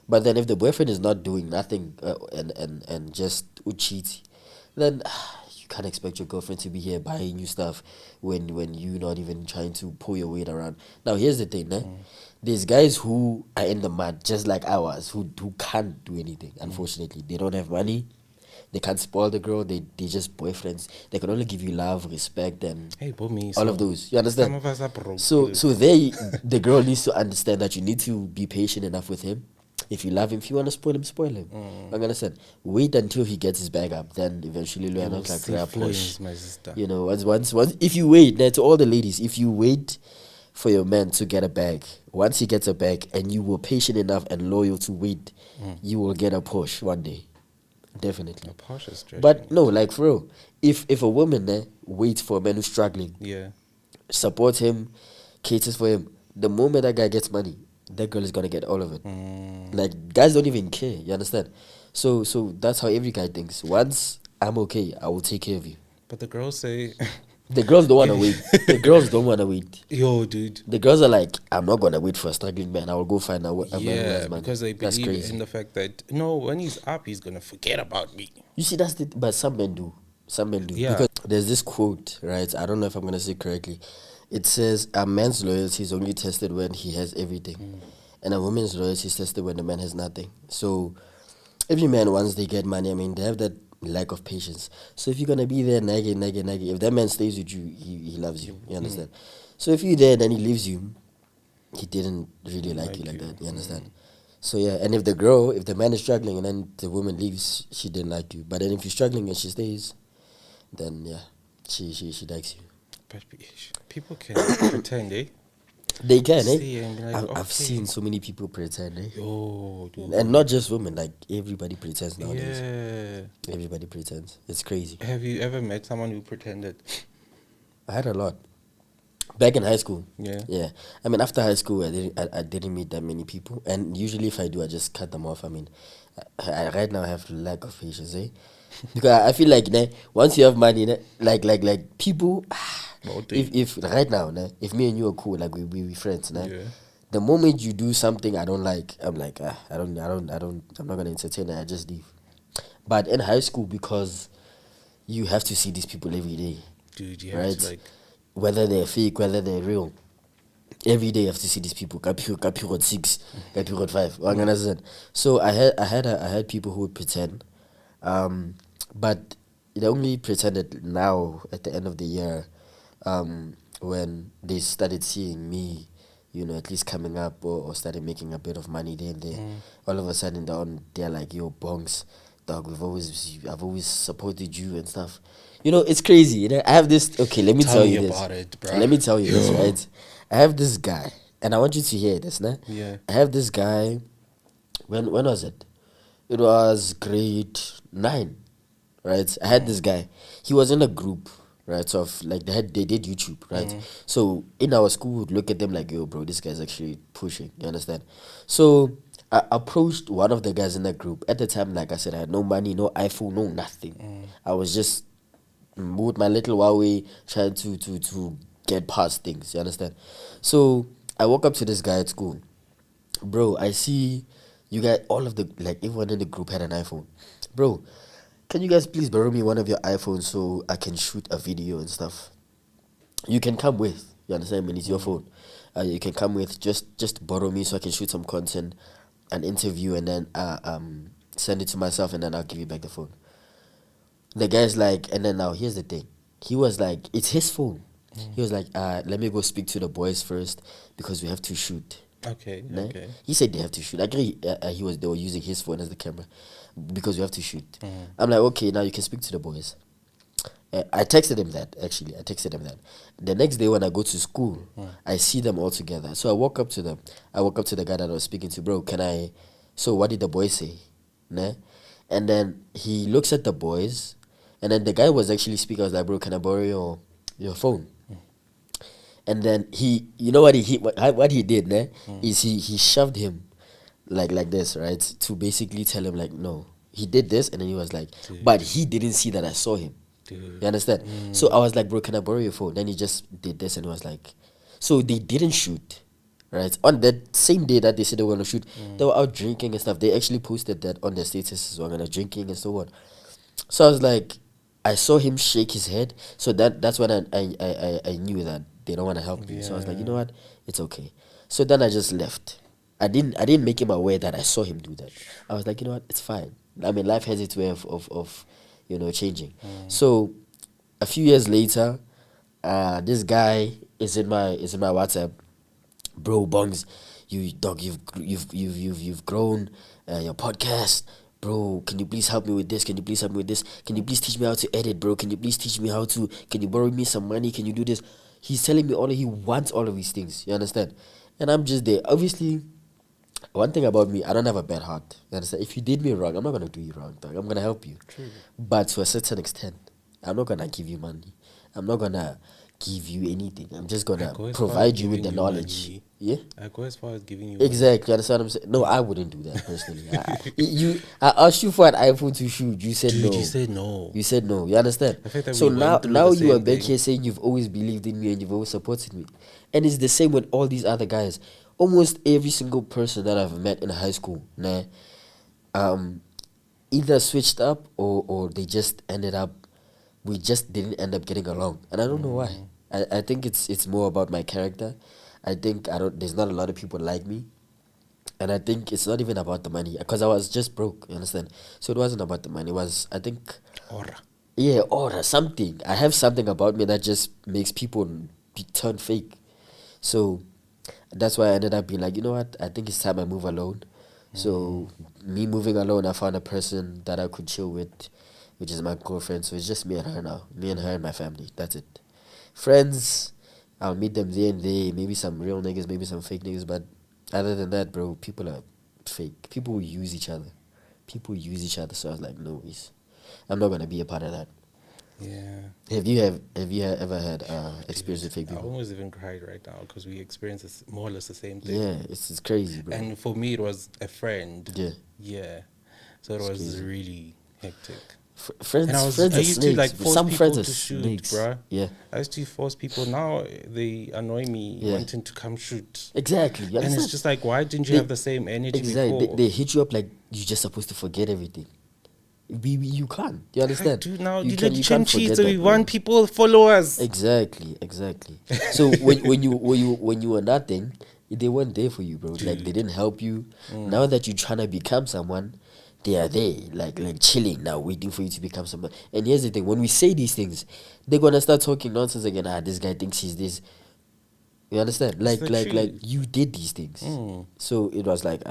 But then if the boyfriend is not doing nothing and just cheats, then you can't expect your girlfriend to be here buying you stuff when you're not even trying to pull your weight around. Now here's the thing, there's guys who are in the mud just like I was, who can't do anything. Unfortunately, they don't have money. They can't spoil the girl. They just boyfriends. They can only give you love, respect, and Hey, but me, all so of those. You some understand? of us are broke. So the girl needs to understand that you need to be patient enough with him. If you love him, if you want to spoil him. I'm understand. Wait until he gets his bag up, then eventually You learn will out like see grab flames, push. my sister. Once if you wait, now to all the ladies, if you wait for your man to get a bag, once he gets a bag and you were patient enough and loyal to wait, you will get a push one day. Definitely. A Porsche is stretching But it. no, like for real, if a woman waits for a man who's struggling, Yeah. supports him, caters for him, the moment that guy gets money, that girl is gonna get all of it. Like guys don't even care, you understand? So that's how every guy thinks. Once I'm okay, I will take care of you. But the girls say, The girls don't wanna wait. The girls don't wanna wait. yo, dude. The girls are like, I'm not gonna wait for a struggling man. I will go find a man who Yeah, has money. because they That's believe crazy. in the fact that, no, when he's up, he's going to forget about me. You see, that's the but some men do. Some men do. Yeah. Because there's this quote, right? I don't know if I'm gonna say it correctly. It says a man's loyalty is only tested when he has everything. And a woman's loyalty is tested when the man has nothing. So every man once they get money, I mean they have that lack of patience. So if you're gonna be there nagging, if that man stays with you, he loves you. You understand? So if you're there and then he leaves you, he didn't really like you like that. You understand? So yeah, and if the man is struggling and then the woman leaves, she didn't like you. But then if you're struggling and she stays, then yeah, she likes you. But people can pretend, eh? They can, See and be like, I've okay. seen so many people pretend, Yo, dude. and not just women. Like everybody pretends nowadays. Yeah. Everybody pretends. It's crazy. Have you ever met someone who pretended? I had a lot. Back in high school, Yeah. yeah. I mean, after high school, I didn't meet that many people, and usually if I do, I just cut them off. I mean, right now I have lack of patience, eh? Because I feel like once you have money, like people, Motive. if right now, if me and you are cool, like we friends, Yeah. the moment you do something I don't like, I'm like, I'm not gonna entertain it. I just leave. But in high school, because you have to see these people every day, Dude, you have to right? like. Whether they're fake, whether they're real. Every day you have to see these people. Kapiro 6, Kapiro 5. You understand? So I had people who would pretend, but they only pretended now at the end of the year, when they started seeing me, at least coming up, or started making a bit of money there and there. All of a sudden they're like, yo, bongs, dog, I've always supported you and stuff. It's crazy. I have this. Okay, let me Tell tell me you this. about it, bruh. Let me tell you this, Yo. right? I have this guy, and I want you to hear this, nah? Yeah. I have this guy. When was it? It was grade 9, right? I had this guy. He was in a group, right? Of like they did YouTube, right? So in our school, we'd look at them like, yo, bro, this guy's actually pushing. You understand? So I approached one of the guys in that group. At the time, like I said, I had no money, no iPhone, no nothing. I was just with my little Huawei trying to get past things. You understand? So I walk up to this guy at school. Bro, I see you guys, all of the, like, everyone in the group had an iPhone. Bro, can you guys please borrow me one of your iPhones so I can shoot a video and stuff? You can come with. You understand? I mean, it's your phone. You can come with. Just borrow me so I can shoot some content, an interview, and then send it to myself, and then I'll give you back the phone. The guy's like, and then now here's the thing. He was like, it's his phone. He was like, let me go speak to the boys first because we have to shoot. Okay. Né? Okay. He said they have to shoot. I agree. They were using his phone as the camera because we have to shoot. I'm like, okay, now you can speak to the boys. I texted him that, actually. I texted him that. The next day when I go to school, I see them all together. So I walk up to them. I walk up to the guy that I was speaking to. Bro, so what did the boys say? Né? And then he looks at the boys, and then the guy was actually speaking. I was like, bro, can I borrow your phone? And then you know what what he did, né? Is he shoved him like this, right? To basically tell him like, no. He did this, and then he was like, Dude. but he didn't see that I saw him. Dude. You understand? So I was like, bro, can I borrow your phone? Then he just did this, and he was like, so they didn't shoot, right? On that same day that they said they were gonna shoot, they were out drinking and stuff. They actually posted that on their statuses, we're gonna drinking and so on. So I was like, I saw him shake his head. So that's when I knew that they don't want to help me. So I was like, you know what? It's okay. So then I just left. I didn't make him aware that I saw him do that. I was like, you know what? It's fine. I mean, life has its way of changing. So a few years later, this guy is in my WhatsApp. Bro, Bongs, you've grown, your podcast. Bro, can you please help me with this? Can you please help me with this? Can you please teach me how to edit, bro? Can you please teach me can you borrow me some money? Can you do this? He's telling me he wants all of these things. You understand? And I'm just there. Obviously, one thing about me, I don't have a bad heart. You understand? If you did me wrong, I'm not gonna do you wrong, dog. I'm gonna help you. True. But to a certain extent, I'm not gonna give you money. I'm not gonna give you anything. I'm just I gonna go as far provide as you with the giving you knowledge. money. Yeah. I go as far as giving you Exactly, you understand what I'm saying? No, I wouldn't do that personally. I asked you for an iPhone to shoot. You said Dude, no. you said no. You said no. You understand? The fact that So we went through now the you are same back thing. here saying you've always believed in me and you've always supported me, and it's the same with all these other guys. Almost every single person that I've met in high school, nah, either switched up or they just ended up. We just didn't end up getting along, and I don't know why. I think it's more about my character. I think I don't. There's not a lot of people like me. And I think it's not even about the money because I was just broke, you understand? So it wasn't about the money. It was, I think, Aura. yeah, or something. I have something about me that just makes people turn fake. So that's why I ended up being like, you know what? I think it's time I move alone. So me moving alone, I found a person that I could chill with, which is my girlfriend. So it's just me and her now. Me and her and my family. That's it. Friends, I'll meet them there and there. Maybe some real niggas, maybe some fake niggas. But other than that, bro, people are fake. People use each other. People use each other. So I was like, no, I'm not gonna be a part of that. Yeah. Have you ever had experience with fake I people? almost even cried right now because we experienced more or less the same thing. Yeah, it's crazy, bro. And for me, it was a friend. Yeah, Yeah. So it it's was crazy. really hectic. And Friends I are used to snakes, like but force some friends people are to shoot, snakes. bruh. Yeah, I used to force people. Now they annoy me yeah, wanting to come shoot. exactly. You And it's understand? just like, why didn't you They have the same energy exactly before? they hit you up like you're just supposed to forget everything. You can't. You Like, understand? dude, now You you know can the you chin can't cheat, forget so we that, bro. want people followers. Exactly. So when you were nothing, they weren't there for you, bro. Like they Dude. didn't help you. Now that you're trying to become someone, they are there, like chilling now, waiting for you to become someone. And here's the thing: when we say these things, they're gonna start talking nonsense again. This guy thinks he's this. You understand? It's Like the like like truth. you did these things. Mm. So it was like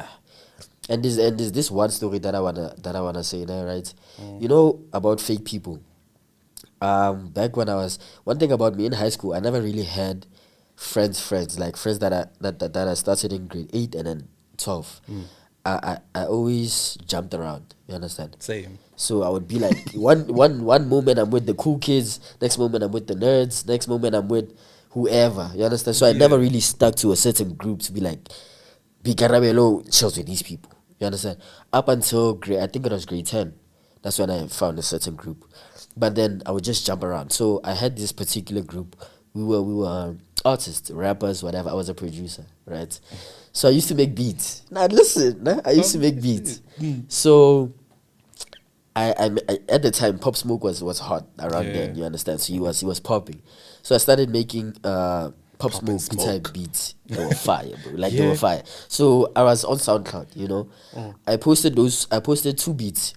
and there's this one story that I wanna say now, right? You know about fake people. Back when I was one thing about me in high school, I never really had friends like friends that I started in grade 8 and then 12. I always jumped around. You understand? Same. So I would be like one moment I'm with the cool kids, next moment I'm with the nerds, next moment I'm with whoever. You understand? So I never Yeah. really stuck to a certain group to be like, Boikarabelo chills with these people. You understand? Up until grade, I think it was grade 10. That's when I found a certain group. But then I would just jump around. So I had this particular group. We were artists, rappers, whatever. I was a producer, right? So I used to make beats. Now listen, nah, I used to make beats. So I at the time Pop Smoke was hot around Yeah. then, you understand? So he was popping. So I started making Pop Pop and Smoke type smoke. beats. They were fire, bro. Like they were Yeah. fire. So I was on SoundCloud. I posted two beats.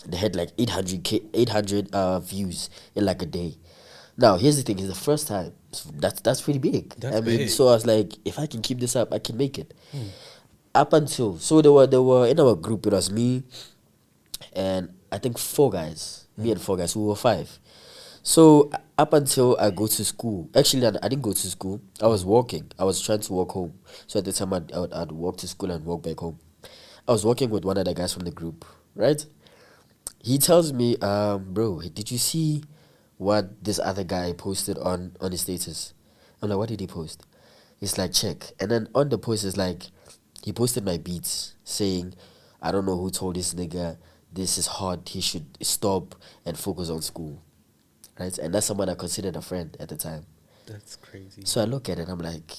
They had like 800 views in like a day. Now here's the thing, it's the first time. So that's pretty big. That's I mean, big. so I was like, if I can keep this up, I can make it. Up until so there were in our group, it was me and I think four guys. Me and four guys, we were five. So up until I go to school, actually I didn't go to school. I was walking. I was trying to walk home. So at the time I'd walk to school and walk back home. I was walking with one of the guys from the group, right? He tells me, bro, did you see what this other guy posted on his status? I'm like, what did he post? He's like, check. And then on the post is like, he posted my beats saying, I don't know who told this nigga this is hard. He should stop and focus on school, right? And that's someone I considered a friend at the time. That's crazy. So I look at it, I'm like,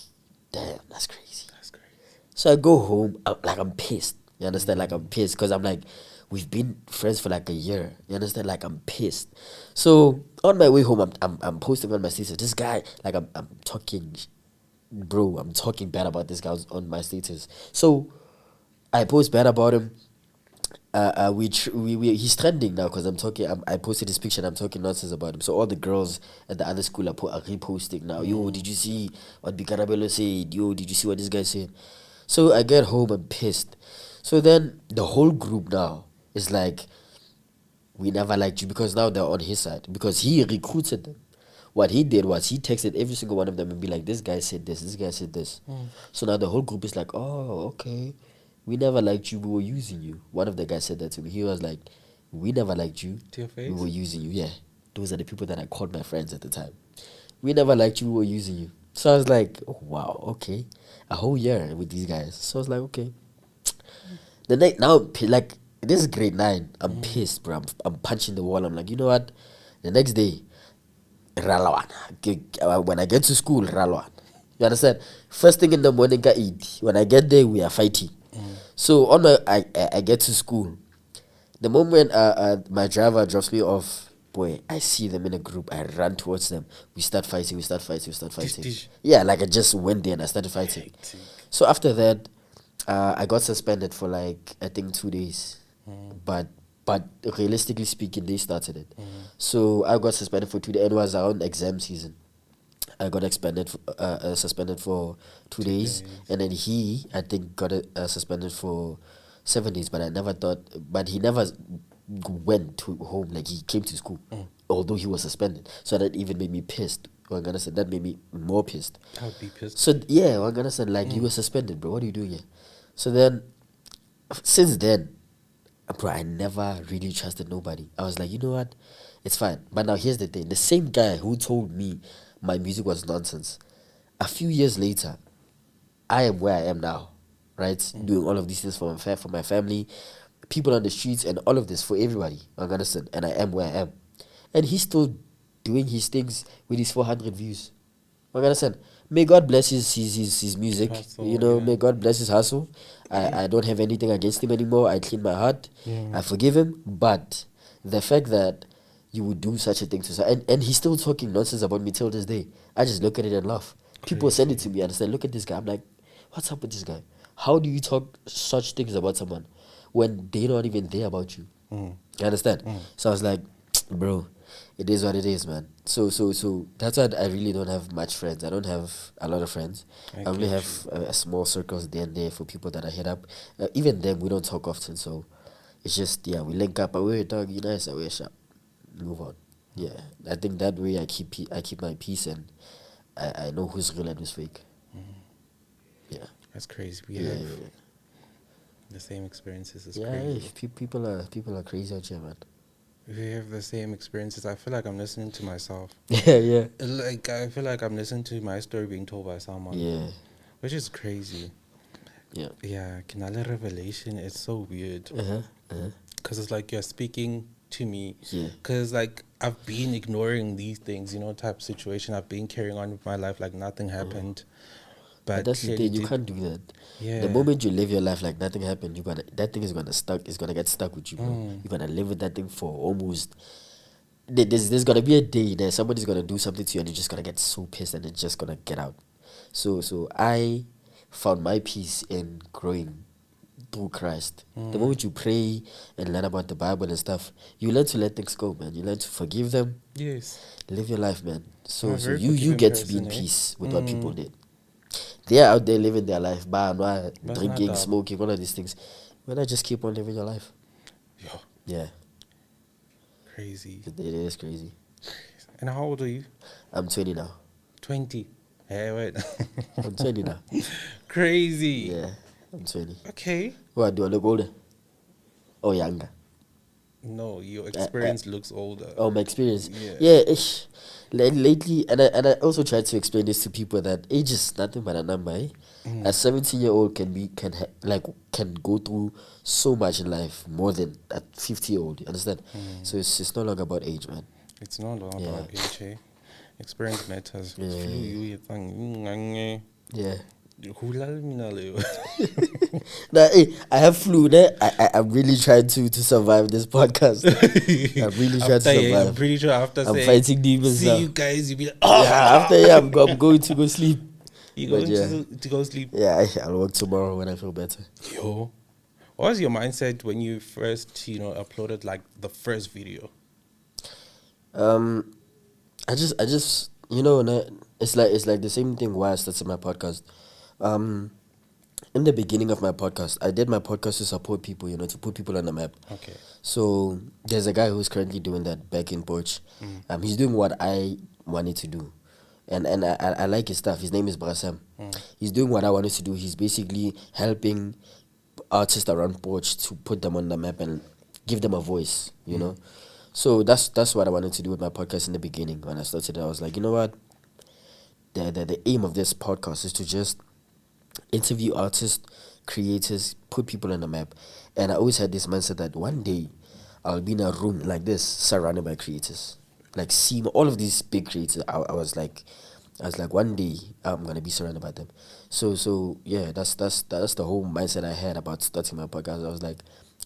damn, that's crazy. That's crazy. So I go home, I'm pissed. You understand? Like I'm pissed because I'm like, we've been friends for like a year. You understand? Like I'm pissed. So on my way home, I'm posting on my status. This guy, like I'm talking, bro. I'm talking bad about this guy on my status. So I post bad about him. He's trending now because I posted his picture and I'm talking nonsense about him. So all the girls at the other school are reposting now. Yo, did you see what Boikarabelo said? Yo, did you see what this guy said? So I get home, I'm pissed. So then the whole group now is like, we never liked you because now they're on his side because he recruited them. What he did was he texted every single one of them and be like, this guy said this guy said this. So now the whole group is like, oh, okay. We never liked you, we were using you. One of the guys said that to me. He was like, we never liked you, To your we face? were using you. Yeah. Those are the people that I called my friends at the time. We never liked you, we were using you. So I was like, oh, wow, okay. A whole year with these guys. So I was like, okay. The next now, like this is grade 9. I'm pissed, bro. I'm punching the wall. I'm like, you know what? The next day, Ralawan. When I get to school, Ralawan. You understand? First thing in the morning, I eat. When I get there, we are fighting. So on I get to school. The moment my driver drops me off, boy, I see them in a group. I run towards them. We start fighting. We start fighting. Dish. Yeah, like I just went there and I started fighting. Hectic. So after that, I got suspended for like I think 2 days, but realistically speaking, they started it. So I got suspended for 2 days. It was around exam season. I got suspended for 2 days, Days. and then he I think got suspended for 7 days. But I never thought, but he never went to home. Like he came to school, although he was suspended. So that even made me pissed. I'm gonna say that made me more pissed. I would be pissed. So yeah, I'm gonna say like you were suspended, bro. What are you doing here? So then, since then, bro, I never really trusted nobody. I was like, you know what? It's fine. But now here's the thing: the same guy who told me my music was nonsense, a few years later, I am where I am now, right? Doing all of these things for for my family, people on the streets, and all of this for everybody. I understand, and I am where I am, and he's still doing his things with his 400 views. I understand. May God bless his music. Hustle, You know, yeah. may God bless his hustle. I don't have anything against him anymore. I clean my heart. Yeah. I forgive him. But the fact that you would do such a thing to and he's still talking nonsense about me till this day. I just look at it and laugh. People send it to me and say, look at this guy. I'm like, what's up with this guy? How do you talk such things about someone when they're not even there about you? You understand? So I was like, bro, it is what it is, man. So that's why I really don't have much friends. I don't have a lot of friends. I only have a small circles there and there for people that I hit up. Even then, we don't talk often. So it's just, yeah, we link up. We're talking nice. We're sharp. Move on. Yeah, I think that way I keep my peace and I know who's real and who's fake. Yeah. That's crazy. We Yeah, have yeah, the same experiences. It's yeah. crazy. People are crazy out here, man. We have the same experiences. I feel like I'm listening to myself. Yeah, yeah, Like I feel like I'm listening to my story being told by someone. yeah, Which is crazy. yeah. Yeah, Kinala revelation is so weird. Because it's like you're speaking to me. Yeah. Because like I've been ignoring these things, type of situation. I've been carrying on with my life like nothing happened. But that's the clearly thing, you can't do that. Yeah. The moment you live your life like nothing happened, that thing is gonna get stuck with you, bro. You're gonna live with that thing for almost. There's gonna be a day that somebody's gonna do something to you and you're just gonna get so pissed and it's just gonna get out. So I found my peace in growing through Christ. The moment you pray and learn about the Bible and stuff, you learn to let things go, man. You learn to forgive them, Yes. live your life, man. I'm So a very you forgiving get to be in person, eh? peace with what people did. They're out there living their life, That's drinking, not smoking, all of these things. Why not just keep on living your life? Yo, Yeah, crazy. it is crazy. And how old are you? I'm 20 now. 20. Hey, wait. I'm 20 now. Crazy. Yeah, I'm 20. Okay. What, do I look older? Or younger? No, your experience looks older. Oh, my experience. Yeah. Yeah, ish. Lately, and I also try to explain this to people that age is nothing but a number. Eh? A 17-year-old can go through so much in life more than a 50-year-old. You understand? So it's no longer about age, man. It's not all Yeah. about age, eh? Experience matters. Yeah. Yeah. Hulal mina leyo. Now, I have flu. Ne? I'm really trying to survive this podcast. I'm really trying to After, yeah, survive. I'm pretty sure after I'm saying, fighting demons see now. you guys, you'll be like, Yeah, after I'm going to go sleep. you But going yeah. to go sleep. Yeah, I'll work tomorrow when I feel better. Yo. What was your mindset when you first, uploaded like the first video? I just it's like the same thing why I started my podcast. In the beginning of my podcast, I did my podcast to support people, to put people on the map. Okay. So there's a guy who's currently doing that back in Porch. He's doing what I wanted to do. And I like his stuff. His name is Brasem. He's doing what I wanted to do. He's basically helping artists around Porch to put them on the map and give them a voice, So that's what I wanted to do with my podcast in the beginning. When I started, I was like, you know what? The aim of this podcast is to just interview artists, creators, put people on the map. And I always had this mindset that one day I'll be in a room like this, surrounded by creators. Like see all of these big creators. I was like, one day I'm gonna be surrounded by them. So yeah, that's the whole mindset I had about starting my podcast. I was like,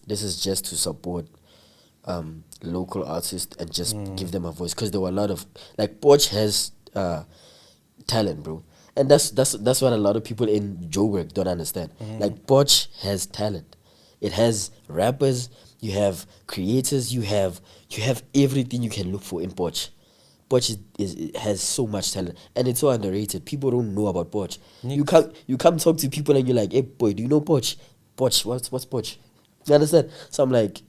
this is just to support local artists and just give them a voice, because there were a lot of Porch has talent, bro, and that's what a lot of people in Joburg don't understand. Porch has talent. It has rappers, you have creators, you have everything you can look for in Porch. Porch has so much talent, and it's so underrated. People don't know about Porch. You come talk to people and you're like, hey boy, do you know Porch? What's Porch? You understand? So I'm like,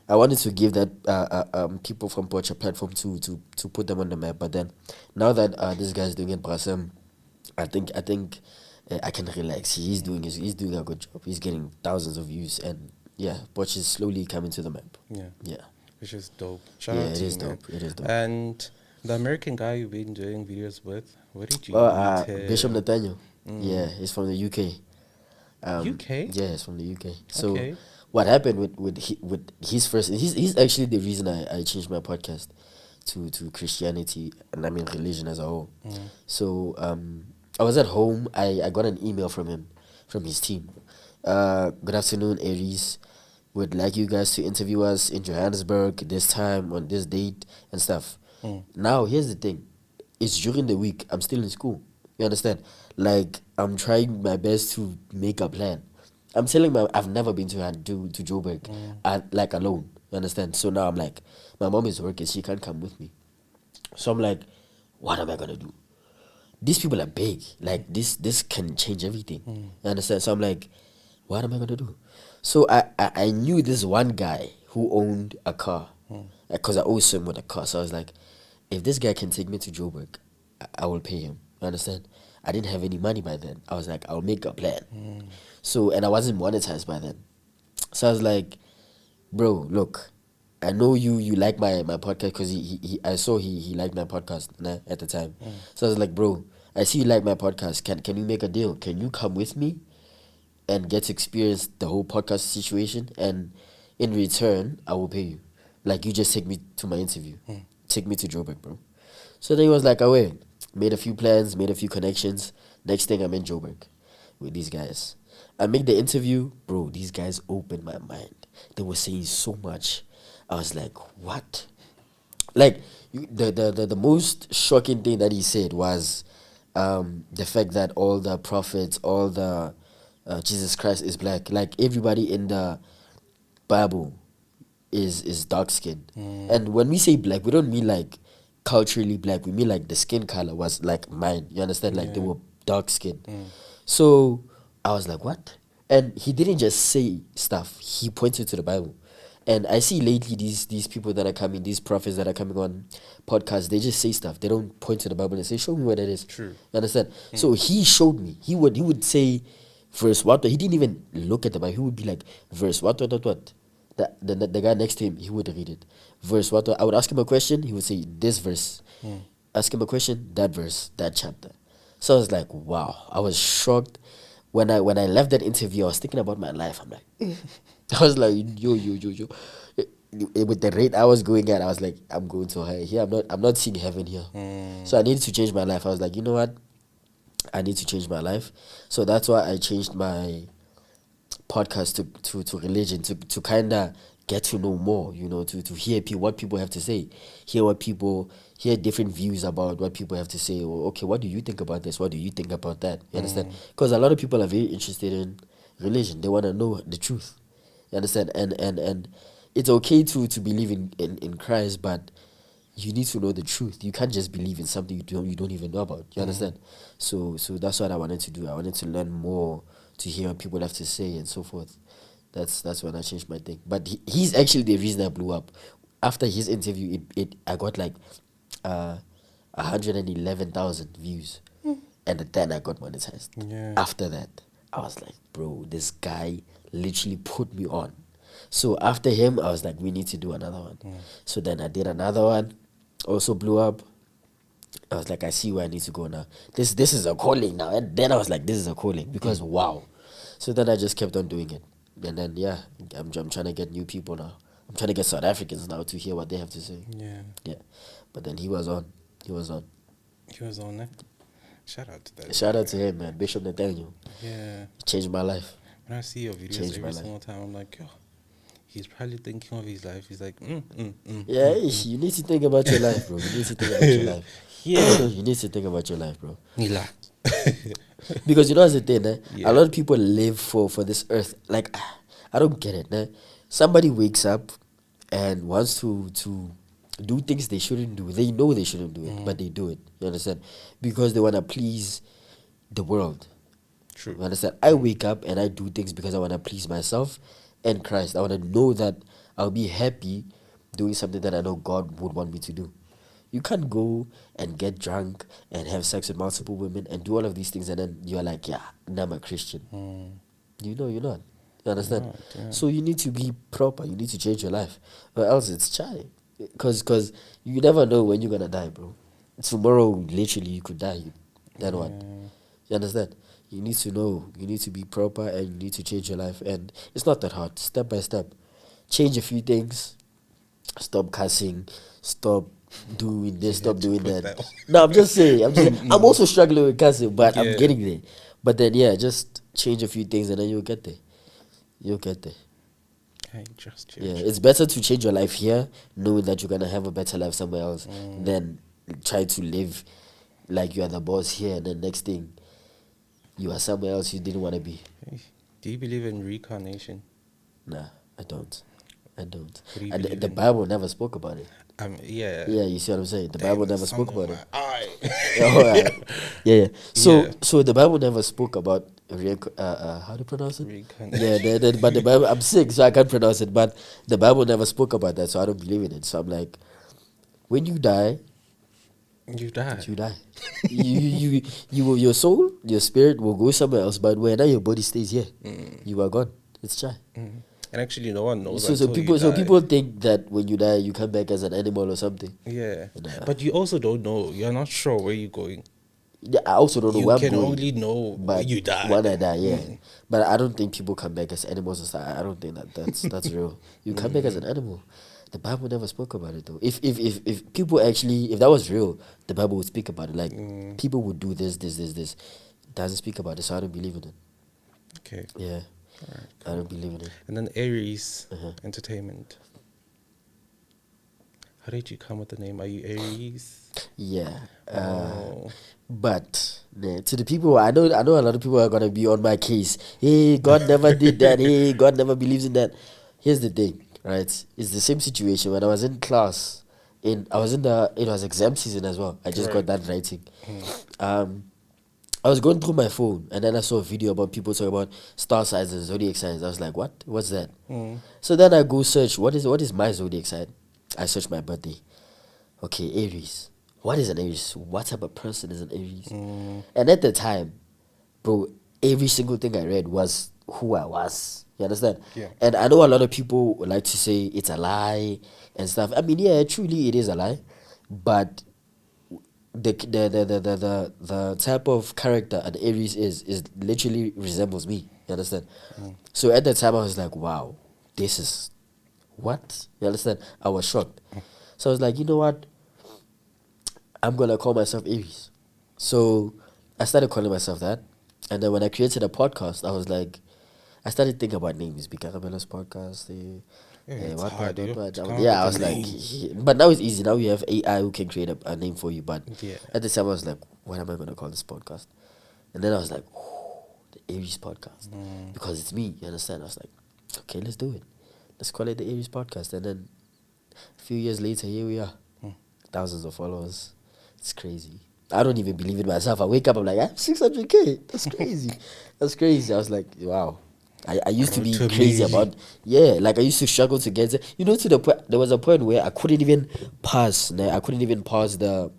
I wanted to give that people from Porch a platform to put them on the map. But then now that this guy's doing it, Brasem, I think I can relax. He's doing a good job. He's getting thousands of views, and yeah, Porch is slowly coming to the map. Yeah. Yeah. which is dope. Shout Yeah, out it to is you, man. dope. It is dope. And the American guy you've been doing videos with, where did you meet Bishop him? Nathaniel. Yeah, he's from the UK. UK? Yeah, he's from the UK. So Okay. what happened with his first? He's actually the reason I changed my podcast to Christianity, and I mean religion as a whole. So I was at home. I got an email from him, from his team. Good afternoon, Aries. Would like you guys to interview us in Johannesburg this time on this date and stuff. Now here's the thing. It's during the week. I'm still in school. You understand? Like I'm trying my best to make a plan. I'm telling my I've never been to Joburg, like alone. You understand? So now I'm like, my mom is working. She can't come with me. So I'm like, what am I gonna do? These people are big. Like this can change everything. You understand? So I'm like, what am I gonna do? So I knew this one guy who owned a car, because I always swim with a car. So I was like, if this guy can take me to Joburg, I will pay him. You understand? I didn't have any money by then. I was like, I'll make a plan. So, and I wasn't monetized by then. So I was like, bro, look, I know you like my podcast because I saw he liked my podcast at the time. So I was like, bro, I see you like my podcast. Can you make a deal? Can you come with me and get to experience the whole podcast situation? And in return, I will pay you. Like, you just take me to my interview. Take me to Joburg, bro. So then he was like, away. Made a few plans, made a few connections. Next thing, I'm in Joburg with these guys. I make the interview, bro. These guys opened my mind. They were saying so much. I was like, what? Like, the most shocking thing that he said was the fact that all the prophets, all the Jesus Christ is black. Like, everybody in the Bible is dark skinned. And when we say black, we don't mean like culturally black. We mean like the skin color was like mine. You understand? Like they were dark skinned. So I was like, what? And he didn't just say stuff. He pointed to the Bible. And I see lately these people that are coming, these prophets that are coming on podcasts, they just say stuff. They don't point to the Bible and say, show me what it is. True. You understand? So he showed me. He would say verse what. He didn't even look at the Bible. He would be like, verse what. The guy next to him, he would read it. Verse what. I would ask him a question, he would say this verse. Ask him a question, that verse, that chapter. So I was like, wow. I was shocked. When I left that interview, I was thinking about my life. I'm like, I was like, yo. With the rate I was going at, I was like, I'm going to hell here. I'm not seeing heaven here. So I needed to change my life. I was like, you know what? I need to change my life. So that's why I changed my podcast to religion, to kind of get to know more, to hear what people have to say, hear different views about what people have to say. Or, okay, what do you think about this? What do you think about that? You understand? Because a lot of people are very interested in religion. They want to know the truth. You understand? And it's okay to believe in Christ, but you need to know the truth. You can't just believe in something you don't even know about. You understand? So that's what I wanted to do. I wanted to learn more, to hear what people have to say and so forth. That's when I changed my thing. But he's actually the reason I blew up. After his interview, I got like 111,000 views, and then I got monetized. Yeah. After that, I was like, bro, this guy literally put me on. So after him, I was like, we need to do another one. So then I did another one, also blew up. I was like, I see where I need to go now. This is a calling now. And then I was like, this is a calling because wow. So then I just kept on doing it. And then yeah, I'm trying to get new people now. I'm trying to get South Africans now to hear what they have to say. Yeah. Yeah. But then he was on. He was on there. Shout out to that. Shout out to him, man. Bishop Nathaniel. Yeah. He changed my life. When I see your videos Changed my every life. single time, I'm like, yo, he's probably thinking of his life. He's like, Yeah, you need to think about your life, bro. You need to think about your life. Yeah. You need to think about your life, bro. Nila. Because you know, that's the thing, eh? Yeah. A lot of people live for this earth. Like, I don't get it, eh? Somebody wakes up and wants to do things they shouldn't do. They know they shouldn't do it, but they do it. You understand? Because they want to please the world. True. You understand? I wake up and I do things because I want to please myself and Christ. I want to know that I'll be happy doing something that I know God would want me to do. You can't go and get drunk and have sex with multiple women and do all of these things and then you're like, yeah, now I'm a Christian. You know you're not. You understand? Right, yeah. So you need to be proper. You need to change your life, or else it's chai. Cause you never know when you're gonna die, bro. Tomorrow, literally, you could die. Then what? Yeah. You understand? You need to know. You need to be proper, and you need to change your life. And it's not that hard. Step by step, change a few things. Stop cussing. Stop doing this. You Stop had to doing put that. that No, I'm just saying. I'm also struggling with cussing, but I'm Yeah. getting there. But then, yeah, just change a few things, and then you'll get there. You'll get there. Hey, just Yeah, it's better to change your life here, knowing that you're gonna have a better life somewhere else, than try to live like you are the boss here, and then next thing you are somewhere else you didn't want to be. Hey, do you believe in reincarnation? Nah, I don't. I don't. What do you And believe the in? Bible never spoke about it. Yeah. Yeah, you see what I'm saying? The Damn, Bible there's never spoke something about in it. my eye. All right. Yeah. Yeah. So the Bible never spoke about how do you pronounce it? Reincarnation. Yeah, but the Bible. I'm sick, so I can't pronounce it. But the Bible never spoke about that, so I don't believe in it. So I'm like, when you die, You die. you die. Your soul, your spirit will go somewhere else. But when your body stays here, you are gone. It's chai. Mm. And actually, no one knows So until people you die. people think that when you die, you come back as an animal or something. Yeah. Nah. But you also don't know. You're not sure where you're going. Yeah, I also don't know You where I'm can going. only know But when you die. when I die, yeah. But I don't think people come back as animals and stuff. I don't think that's real. You come back as an animal. The Bible never spoke about it though. If people actually, if that was real, the Bible would speak about it. Like people would do this. It doesn't speak about it, so I don't believe in it. Okay. Yeah, Alright, I don't believe in it. And then Aries Uh-huh. Entertainment. How did you come with the name? Are you Aries? Yeah. Oh. But to the people, I know a lot of people are gonna be on my case. Hey, God never did that. Hey, God never believes in that. Here's the thing, right? It's the same situation when I was in class. It was exam season as well. I just got Right. that writing. I was going through my phone and then I saw a video about people talking about star signs and zodiac signs. I was like, what? What's that? So then I go search, what is my zodiac sign? I search my birthday. Okay, Aries. What is an Aries? What type of person is an Aries? And at the time, bro, every single thing I read was who I was. You understand? Yeah. And I know a lot of people like to say it's a lie and stuff. I mean, yeah, truly it is a lie. But the type of character an Aries is literally resembles me. You understand? So at the time I was like, wow, this is what? You understand? I was shocked. So I was like, you know what? I'm gonna call myself Aries. So I started calling myself that. And then when I created a podcast, I was like, I started thinking about names. Boikarabelo's podcast. It's hard, yo, to come up Yeah, I with was a like, name. but now it's easy. Now we have AI who can create a name for you. But Yeah. at the time, I was like, what am I going to call this podcast? And then I was like, the Aries podcast. Because it's me, you understand? I was like, okay, let's do it. Let's call it the Aries podcast. And then a few years later, here we are. Thousands of followers. It's crazy. I don't even believe it myself. I wake up, I'm like, I have 600K. That's crazy. That's crazy. I was like, wow. I used to be To crazy me. about, yeah, like I used to struggle to get it. You know, to the point, there was a point where I couldn't even pass the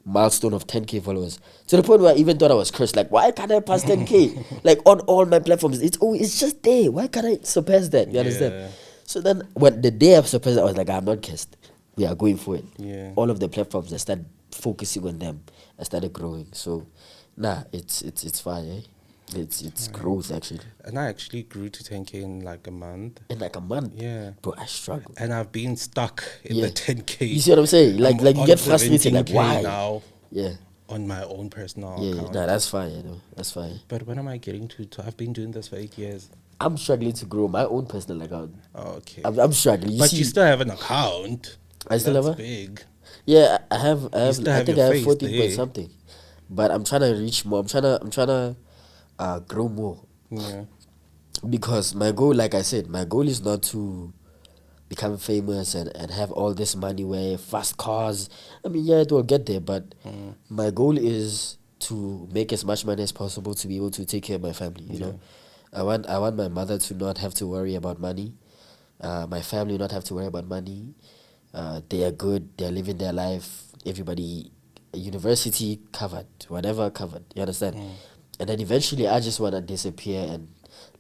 milestone of 10K followers. To the point where I even thought I was cursed. Like, why can't I pass 10K? Like, on all my platforms, it's just there. Why can't I surpass that? You understand? Yeah. So then, when the day I surpassed it, I was like, I'm not cursed. We are going for it. Yeah. All of the platforms, I started focusing on them. I started growing. So, it's fine, eh? It's growth, actually. And I actually grew to 10K in like a month. In like a month. Yeah. Bro, I struggled. And I've been stuck in Yeah. the 10K. You see what I'm saying? Like I'm you on get frustrated. Like, 17K why? now Yeah. on my own personal Yeah, account. nah, that's fine, you know. That's fine. But when am I getting to? I've been doing this for 8 years. I'm struggling to grow my own personal account. Okay. I'm struggling. But you still have an account. I still That's have a? big. Yeah, I have. still I have think your I have face 14 point there. something, but I'm trying to reach more. I'm trying to grow more Yeah. because my goal, like I said, my goal is not to become famous and have all this money, where fast cars. I mean, yeah, it will get there, but my goal is to make as much money as possible to be able to take care of my family. You know, I want my mother to not have to worry about money, my family not have to worry about money. They are good. They're living their life. Everybody, university covered, whatever covered. You understand? And then eventually, I just want to disappear and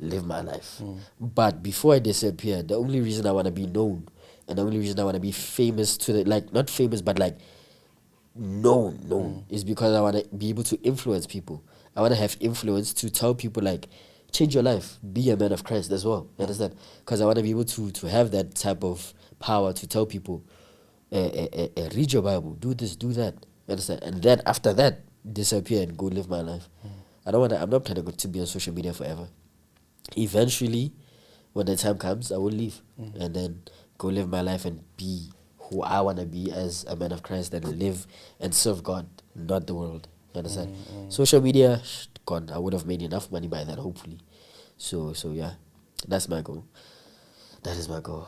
live my life. But before I disappear, the only reason I want to be known and the only reason I want to be famous to the, like, not famous, but like known, is because I want to be able to influence people. I want to have influence to tell people, like, change your life, be a man of Christ as well. You understand? Because I want to be able to have that type of power to tell people, read your Bible, do this, do that. You understand? And then after that, disappear and go live my life. I don't want to. I'm not planning to be on social media forever. Eventually, when the time comes, I will leave and then go live my life and be who I want to be as a man of Christ and live and serve God, not the world. You understand? Social media, gone. I would have made enough money by that, hopefully. So yeah, that's my goal. That is my goal.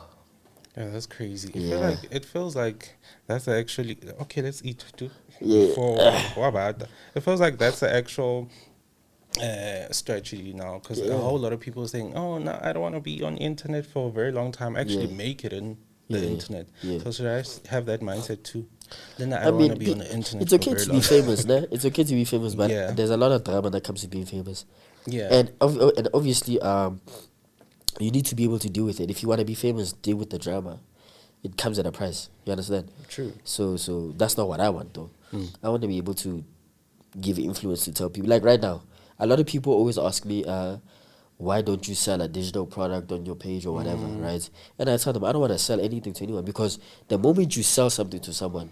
Yeah, that's crazy. Yeah. It feels like that's actually okay. Let's eat too. Yeah. Before what about that? It feels like that's the actual strategy now, because a Yeah. whole lot of people are saying, "Oh no, I don't want to be on internet for a very long time. Actually, Yeah. make it in the Yeah. internet." Yeah. So should I have that mindset too? Then I I don't want to mean, be on the internet it's for okay very to be long. famous, nah? It's okay to be famous, but Yeah. there's a lot of drama that comes to being famous. Yeah. And obviously, you need to be able to deal with it. If you want to be famous, deal with the drama. It comes at a price. You understand? True. So that's not what I want, though. I want to be able to give influence to tell people. Like right now, a lot of people always ask me, why don't you sell a digital product on your page or whatever, right? And I tell them, I don't want to sell anything to anyone, because the moment you sell something to someone,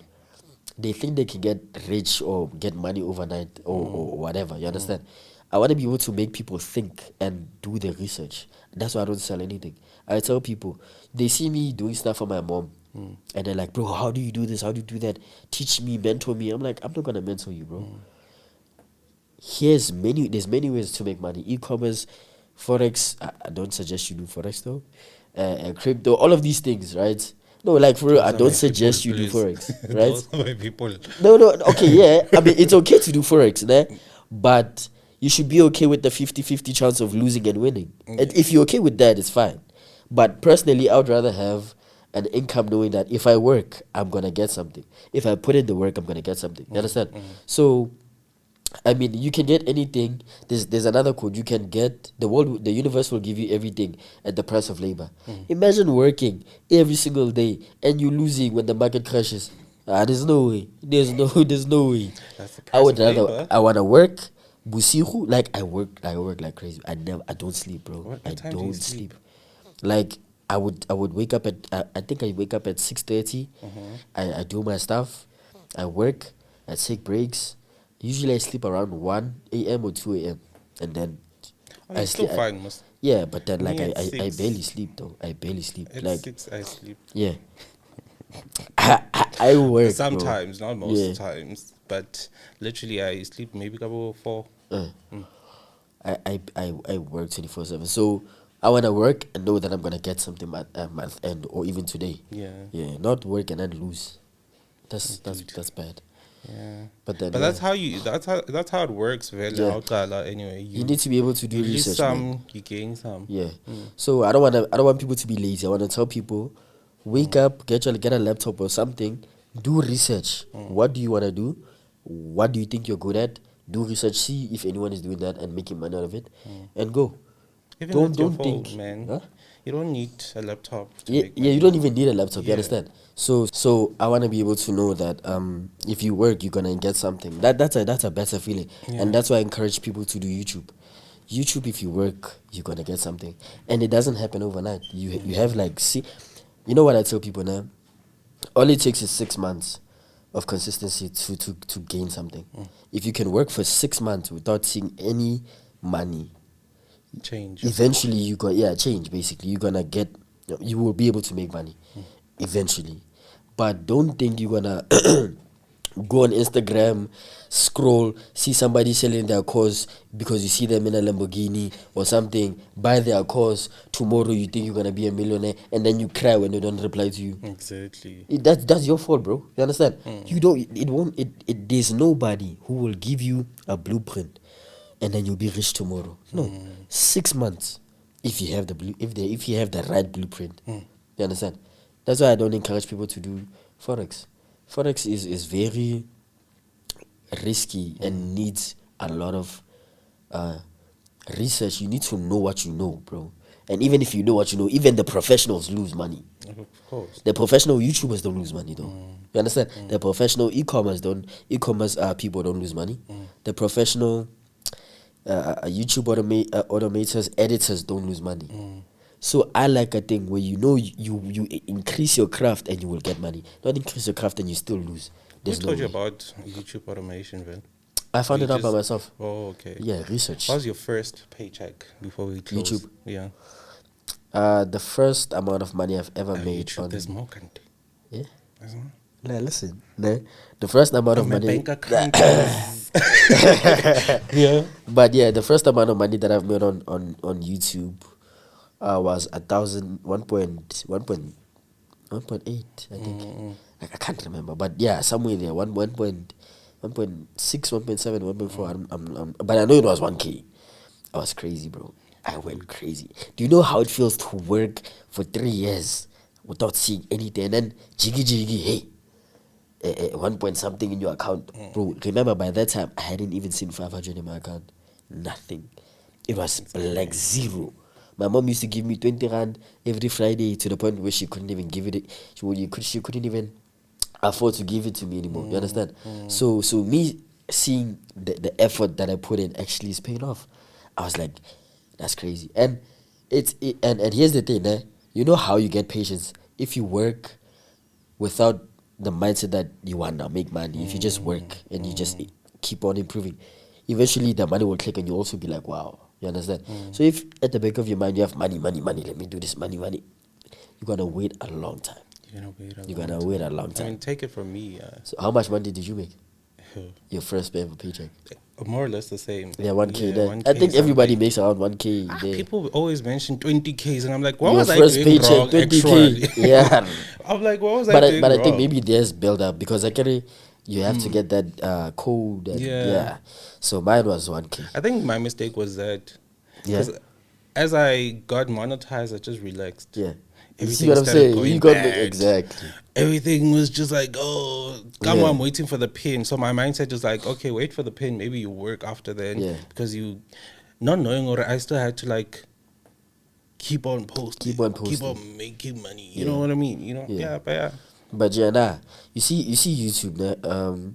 they think they can get rich or get money overnight or whatever. You understand? I want to be able to make people think and do the research. That's why I don't sell anything. I tell people, they see me doing stuff for my mom, and they're like, bro, how do you do this? How do you do that? Teach me, mentor me. I'm like, I'm not gonna mentor you, bro. There's many ways to make money. E-commerce, Forex. I don't suggest you do Forex though. Crypto, all of these things, right? No, like for real, I Those are don't my suggest people, you do please. Forex, right? Those are my people. No, okay, yeah. I mean, it's okay to do Forex, né? But you should be okay with the 50-50 chance of losing and winning. And if you're okay with that, it's fine. But personally, I would rather have an income knowing that if I work, I'm going to get something. If I put in the work, I'm going to get something. You understand? So, I mean, you can get anything. There's another quote. You can get the universe will give you everything at the price of labor. Imagine working every single day and you losing when the market crashes. There's no way. There's no way. That's the I price would of rather. labor. I wanna work. Busiku, like I work like crazy. I don't sleep, bro. What time do don't you sleep? Like I would wake up at I think I wake up at 6:30. I do my stuff. I work. I take breaks. Usually I sleep around 1 a.m. or 2 a.m. and then Oh, I you're still sleep. fine, most. Yeah, but then like Me at I 6. barely sleep though. I barely sleep. At Like 6, I sleep. yeah, I work, bro. Sometimes, not most Yeah. times, but literally I sleep maybe couple of 4. I work 24/7. So I wanna work and know that I'm gonna get something at month end or even today. Yeah. Yeah, not work and then lose. Dude. That's bad. Yeah. But then But yeah, that's how it works, really. Yeah. Anyway, you need to be able to do you lose research, man. some, you gain some. Yeah. So I don't want people to be lazy. I want to tell people, wake up, get a laptop or something, do research. What do you want to do? What do you think you're good at? Do research, see if anyone is doing that and making money out of it, and go. Even with your Don't phone, think, man. huh? You don't need a laptop to Yeah, make yeah, you money. don't even need a laptop. You Yeah. understand? So I want to be able to know that if you work, you're gonna get something. That's a better feeling, and that's why I encourage people to do YouTube. YouTube, if you work, you're gonna get something, and it doesn't happen overnight. You have like you know what I tell people now. All it takes is 6 months of consistency to gain something. If you can work for 6 months without seeing any money, Change. eventually change. Basically, you will be able to make money eventually. But don't think you're gonna go on Instagram, scroll, see somebody selling their cars because you see them in a Lamborghini or something, buy their cars. Tomorrow you think you're gonna be a millionaire, and then you cry when they don't reply to you. Exactly. That's your fault, bro. You understand? You don't. It won't. There's nobody who will give you a blueprint, and then you'll be rich tomorrow. No, 6 months. If you have if you have the right blueprint, you understand? That's why I don't encourage people to do Forex. Forex is very risky and needs a lot of research, you need to know what you know, bro. And even if you know what you know, even the professionals lose money. Of course. The professional YouTubers don't lose money though. You understand? The professional e-commerce people don't lose money. The professional YouTube automators, editors don't lose money. So I like a thing where you know you increase your craft and you will get money. Not increase your craft and you still lose. Who There's told you way. about YouTube automation, man? I found You it out by just- myself. Oh, okay. Yeah, research. What was your first paycheck before we close? YouTube. Yeah. The first amount of money I've ever made YouTube, on there's more content. yeah. Isn't Nah, listen. Nah. The first amount of my money. bank account is... Yeah. But yeah, the first amount of money that I've made on YouTube was 1.8, I think. I can't remember, but yeah, somewhere there, 1.6, 1.7, 1.4. But I know it was 1K. I was crazy, bro. I went crazy. Do you know how it feels to work for 3 years without seeing anything, and then jiggy, hey, 1 point something in your account, bro? Remember, by that time I hadn't even seen 500 in my account. Nothing. It was like zero. My mom used to give me 20 rand every Friday to the point where she couldn't even give it. She couldn't even afford to give it to me anymore. You understand? So me seeing the effort that I put in actually is paying off. I was like, that's crazy. And and here's the thing, you know how you get patience if you work without the mindset that you want to make money. If you just work and you just keep on improving, eventually the money will click and you'll also be like, wow. You understand? So if at the back of your mind you have money, let me do this, money, you're gonna wait a long time. You're gonna wait a long I time. mean, take it from me. So how much money did you make? Your first ever paycheck? More or less the same. Yeah, 1K. Yeah, Then 1K I think everybody something. makes around 1K. There. People always mention 20Ks, and I'm like, what Your was I first doing paycheck, wrong 20K. actually? Yeah. I'm like, what was I doing But I wrong? think maybe there's build up because actually you have to get that code. And Yeah. So mine was 1K. I think my mistake was that Yeah. because as I got monetized, I just relaxed. Yeah. You see Everything what I'm started saying? going You got me bad. exactly. Everything was just like, oh, come Yeah. on, I'm waiting for the pin. So my mindset was like, okay, wait for the pin. Maybe you work after then. Yeah. Because you, not knowing, or I still had to like keep on posting. Keep on Keep posting. on making money. You Yeah. know what I mean? You know? Yeah. Yeah, but yeah. But yeah, nah. You see YouTube,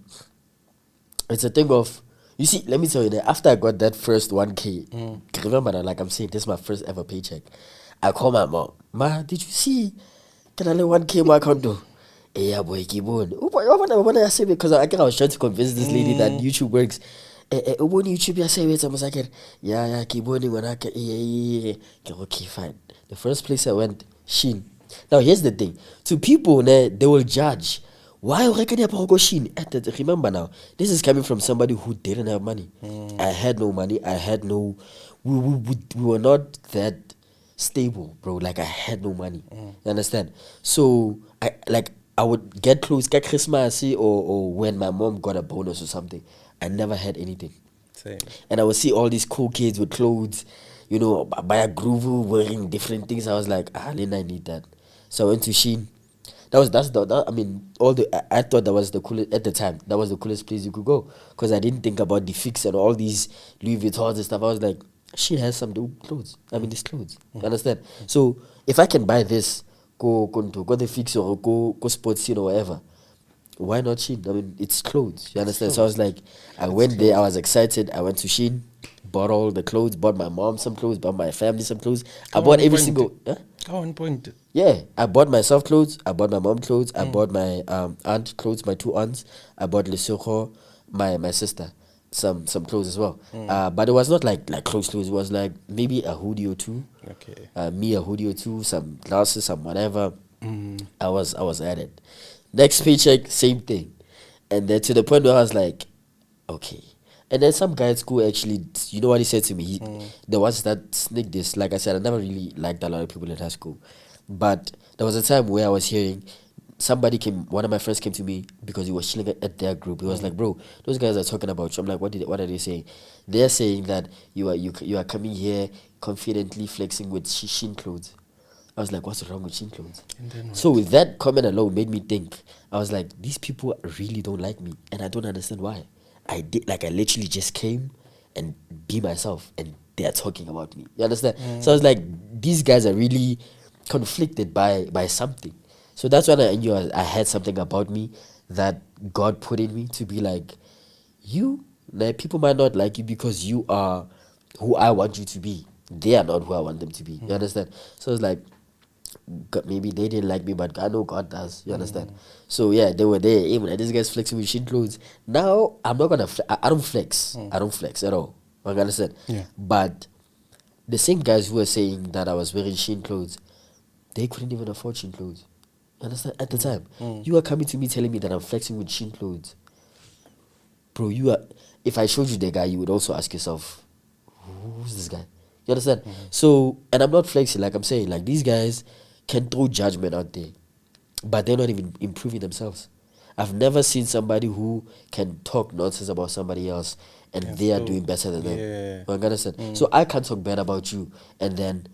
it's a thing of you see, let me tell you that after I got that first 1K, remember that like I'm saying, this is my first ever paycheck. I call my mom. Ma, did you see? Can I let 1K in my account though? Yeah, boy, keep on. What I say because I think I was trying to convince this lady that YouTube works. When YouTube, I say it, I was like, yeah, keep on when I can. Yeah. Okay, fine. The first place I went, Shein. Now here's the thing: to people, they will judge. Why you reckon about go Shein? Remember now, this is coming from somebody who didn't have money. I had no money. I had no. We were not that stable, bro. Like I had no money. You understand? So I would get clothes at Christmas or when my mom got a bonus or something. I never had anything. Same. And I would see all these cool kids with clothes, buy a groove wearing different things. I was like, Lena, I need that. So I went to Shein. I mean, I thought that was the coolest at the time. That was the coolest place you could go because I didn't think about the fix and all these Louis Vuittons and stuff. I was like, she has some dope clothes. I mean, these clothes. You understand? So if I can buy this, go the fix or go sports scene or whatever, why not Shein? I mean, it's clothes. You understand? So I was like, I went there. I was excited. I went to Shein, bought all the clothes, bought my mom some clothes, bought my family some clothes. I bought every single. Go on point. Yeah, I bought myself clothes. I bought my mom clothes. I bought my aunt clothes, my two aunts. I bought Lesoko, my sister, some clothes as well. But it was not like clothes. It was like maybe a hoodie or two. Okay. Me a hoodie or two, some glasses, some whatever. I was at it. Next paycheck, same thing, and then to the point where I was like, okay. And then some guy at school actually, you know what he said to me? There was that sneak this. Like I said, I never really liked a lot of people in high school. But there was a time where I was hearing one of my friends came to me because he was chilling at their group. He was like, bro, those guys are talking about you. I'm like, what are they saying? They're saying that you are coming here confidently flexing with Shein clothes. I was like, what's wrong with Shein clothes? So with that comment alone made me think. I was like, these people really don't like me and I don't understand why. I literally just came and be myself and they are talking about me. You understand? So I was like, these guys are really conflicted by something. So that's when I knew I had something about me that God put in me to be like, you, like, people might not like you because you are who I want you to be. They are not who I want them to be. You understand? So it's like, God, maybe they didn't like me, but I know God does. You understand? So yeah, they were there. Even like, this guy's flexing with shin clothes. Now I'm not gonna. I don't flex. I don't flex at all. You understand? Yeah. But the same guys who were saying that I was wearing shin clothes, they couldn't even afford shin clothes. You understand? At the time, you are coming to me telling me that I'm flexing with shin clothes, bro. You are. If I showed you the guy, you would also ask yourself, who's this guy? You understand? So, and I'm not flexing, like I'm saying, like these guys can throw judgment out there, but they're not even improving themselves. I've never seen somebody who can talk nonsense about somebody else and Yeah, they are still- doing better than them. yeah. You understand? So I can't talk bad about you and then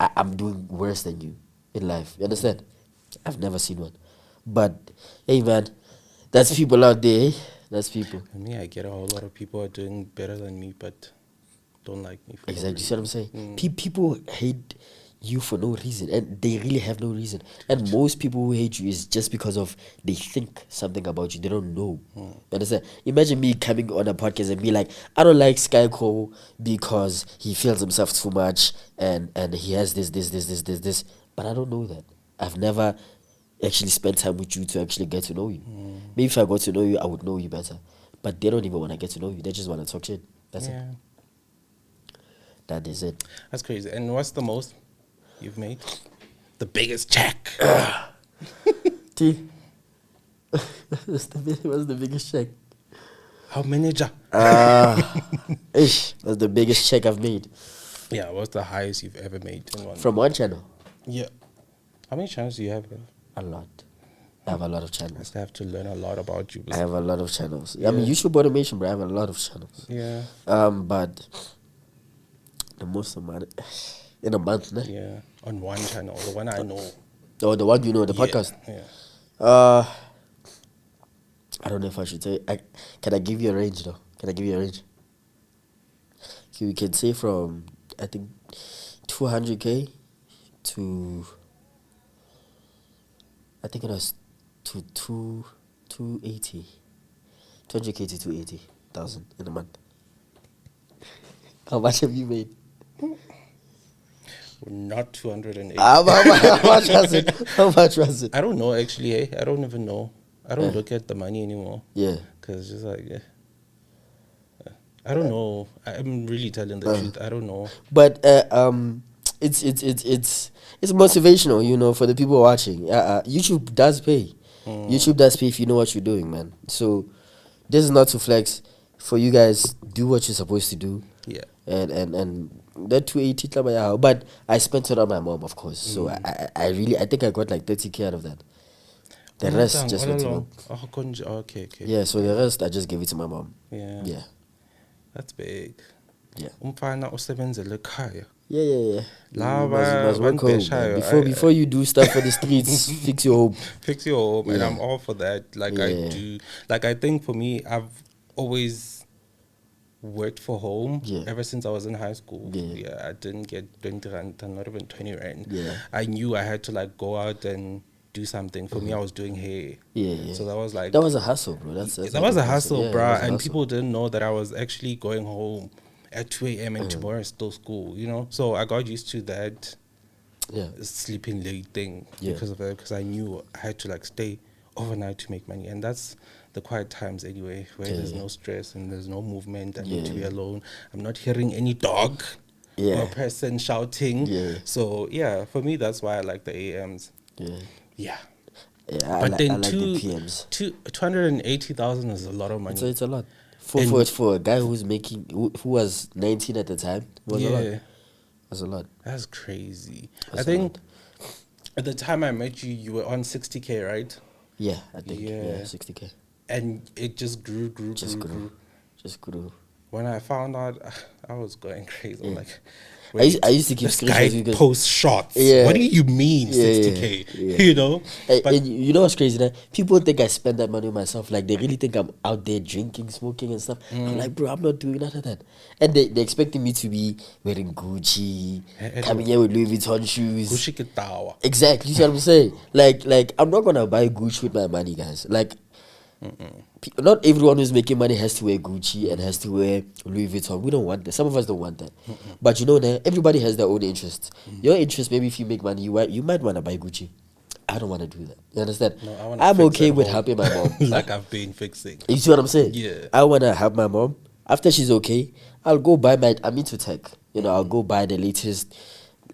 I'm doing worse than you in life. You understand? I've never seen one. But hey man, that's people out there. Eh? That's people. For me, I get a whole lot of people are doing better than me, but don't like me for no Exactly. You see what I'm reason. saying? People hate you for no reason, and they really have no reason. And most people who hate you is just because of they think something about you. They don't know. You understand? Imagine me coming on a podcast and be like, I don't like Sky Cole because he feels himself too much, and he has this. But I don't know that. I've never actually spent time with you to actually get to know you. Maybe if I got to know you, I would know you better. But they don't even want to get to know you. They just want to talk shit. That's it. Yeah, That is it. that's crazy. And what's the most you've made? The biggest check. T. what's the biggest check? How manager? Ish, that's the biggest check I've made Yeah, what's the highest you've ever made in one? from one channel. Yeah. How many channels do you have? A lot. I have a lot of I channels. still have to learn a lot about you. I have a lot of channels. I mean, YouTube automation, but I have a lot of channels. Yeah. But the most amount in a month, ne? Yeah. On one channel, the one I know. Oh, the one you know, the Yeah, podcast. Yeah. I don't know if I should say. Can I give you a range though? Can I give you a range? You can say from I think 200K to I think it was to 280. 200K to 280,000 in a month. How much have you made? Not 208. How much was it? How much was it? I don't know actually. Hey, I don't even know. I don't look at the money anymore. Yeah. Cause it's just like, yeah. I don't know. I'm really telling the truth. I don't know. But it's motivational, you know, for the people watching. YouTube does pay. YouTube does pay if you know what you're doing, man. So this is not to flex. For you guys, do what you're supposed to do. Yeah. And that 280 club, yeah, but I spent it on my mom, of course. So I think I got like 30K out of that. The rest just went to mom. Okay. Yeah, so the rest I just gave it to my mom. Yeah. Yeah. That's big. Yeah. Umfana usebenzela ekhaya. Yeah. La You must work home, man. banibheshayo. Before you do stuff for the streets, fix your home. Fix your home, and Yeah. I'm all for that. Like I Yeah. do. Like I think for me, I've always worked for home ever since I was in high school. Yeah. I didn't get 20 rand, not even 20 rand. Yeah. I knew I had to like go out and do something. For me, I was doing hair. Yeah. So that was like That was a hustle, bro. That's that like was a hustle. hustle, Yeah, it bruh. was a And hustle. people didn't know that I was actually going home at 2 a.m. and tomorrow is still school, you know? So I got used to that Yeah. sleeping late thing Yeah. because of that, because I knew I had to like stay overnight to make money. And that's the quiet times anyway, where there's no stress and there's no movement. I need to be alone. I'm not hearing any dog or person shouting. Yeah. So yeah, for me, that's why I like the AMs. Yeah. Yeah. Yeah, But I then like the PMs. 280,000 is a lot of money. So it's a lot. For a guy who's making who was 19 at the time, was a lot. That's a lot. That's crazy. That's I think at the time I met you, you were on 60K, right? Yeah, I think. Yeah, 60K. And it just grew. Just grew. when I found out, I was going crazy. I'm like, I used to keep this guy screenshots because posts shots. Yeah. What do you mean, Yeah, 60K? yeah. You know? But And you know what's crazy? That people think I spend that money on myself. Like they really think I'm out there drinking, smoking, and stuff. I'm like, bro, I'm not doing none of that. And they're expecting me to be wearing Gucci, coming here with Louis Vuitton shoes. Gucci Kitawa. Exactly, you see what I'm saying? Like I'm not gonna buy Gucci with my money, guys. Like, not everyone who's making money has to wear Gucci and has to wear Louis Vuitton. We don't want that. Some of us don't want that. But you know that everybody has their own interests. Your interest, maybe if you make money, you might want to buy Gucci. I don't want to do that. You understand? No, I I'm fix okay at with home. helping my mom. Like I've been fixing. You see what I'm saying? Yeah. I want to help my mom. After she's okay, I'll go buy I'm into tech. You know, I'll go buy the latest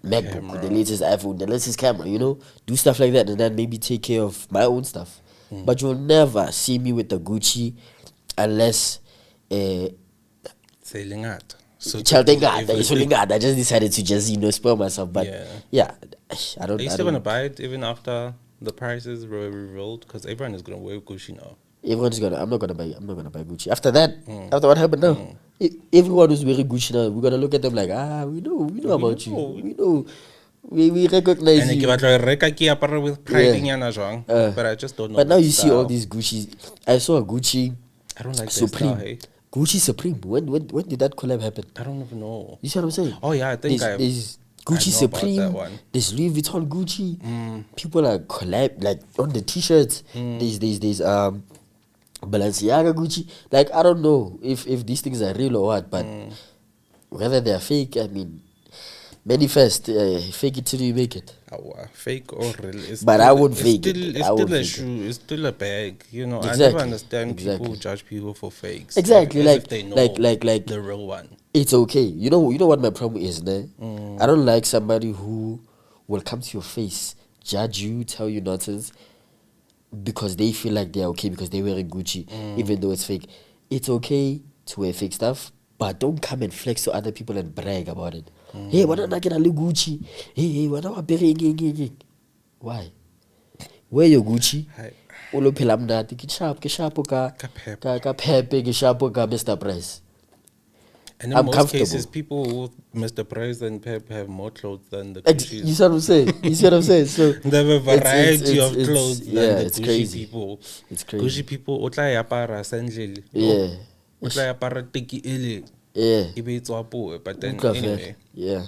MacBook, Camera. the latest iPhone, the latest camera, you know, do stuff like that and then maybe take care of my own stuff. But you'll never see me with the Gucci unless Sailing out. So I just decided to just spoil myself. But yeah, I don't. Are you I still don't, gonna buy it even after the prices were revealed? Because everyone is gonna wear Gucci now. Everyone's gonna. I'm not gonna buy Gucci. After that, after what happened now, everyone who's wearing Gucci now, we're gonna look at them like, we know about you. We know. We recognize And you. with pride but I just don't know. But now the you see style. all these Gucci. I saw a Gucci. I don't like Supreme. Supreme. Style, hey? Gucci Supreme. When did that collab happen? I don't even know. You see what I'm saying? Oh yeah, I think there's Gucci I know about that Supreme. one. There's Louis Vuitton Gucci. People are collab like on the t-shirts. There's Balenciaga Gucci. Like I don't know if these things are real or what, but whether they're fake, I mean, manifest, fake it till you make it. Fake or real? But I won't fake it. It's I won't still a fake shoe. It's still a bag. You know, I Exactly. never understand Exactly. people who judge people for fakes. Exactly, as like- if they know like- the real one. It's okay. You know what my problem is, ne? I don't like somebody who will come to your face, judge you, tell you nonsense because they feel like they're okay because they're wearing Gucci, even though it's fake. It's okay to wear fake stuff, but don't come and flex to other people and brag about it. Hey, why don't I get a little Gucci? Hey, why don't I bury? Why? Wear your Gucci. Hi. Ulo phela mnati ke sharp ka pepe ke sharp ka Mr. Price. And in I'm most comfortable. cases, people with Mr. Price and Pep have more clothes than the You Gucci's. see what I'm saying? So They have a variety of it's- clothes yeah, than the it's Gucci crazy. people. It's crazy. Gucci people, o tla yapara sandal. Yeah. O tla yapara teki ele. Yeah. Ebe etswa puo. But then, Utlwa anyway. fela. Yeah.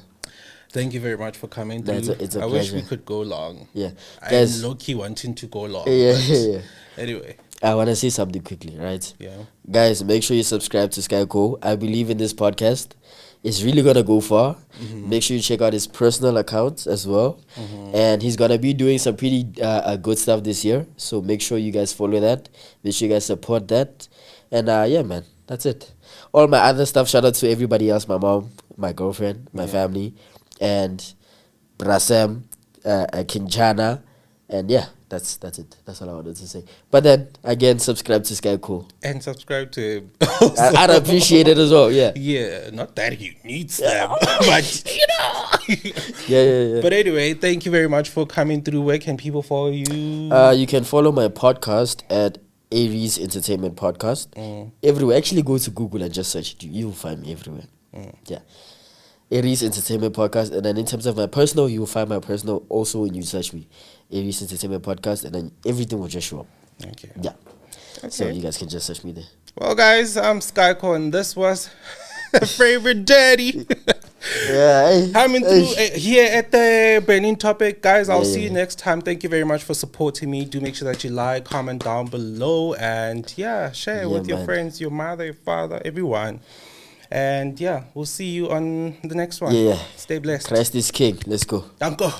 Thank you very much for coming No, through. it's a I wish we pleasure. could go long. Yeah. I'm Guys- low-key wanting to go long. Yeah, but yeah. Anyway, I want to say something quickly, right? yeah. Guys, make sure you subscribe to Skyco. I believe in this podcast. It's really going to go far. Make sure you check out his personal accounts as well. And he's going to be doing some pretty good stuff this year. So make sure you guys follow that. Make sure you guys support that. And yeah, man, that's it. All my other stuff, shout out to everybody else, my mom, my girlfriend, my family, and Brasem, King Jana. And yeah, that's it. That's all I wanted to say. But then, again, subscribe to Skyco. And subscribe to him. I'd appreciate it as well, yeah. Yeah, not that he needs them, but you know. Yeah. But anyway, thank you very much for coming through. Where can people follow you? You can follow my podcast at Aries Entertainment Podcast. Everywhere. Actually, go to Google and just search it. You'll find me everywhere. Yeah. Aries Entertainment Podcast. And then in terms of my personal, you will find my personal also when you search me. Aries Entertainment Podcast. And then everything will just show up. Okay. Yeah. So you guys can just search me there. Well, guys, I'm Skyco, and this was favorite daddy. Yeah. Coming through here at the Burning Topic. Guys, I'll see you Yeah. next time. Thank you very much for supporting me. Do make sure that you like, comment down below, and yeah, share Yeah, with your man. friends, your mother, your father, everyone. And yeah, we'll see you on the next one. Yeah. Stay blessed. Christ is King. Let's go. Danko.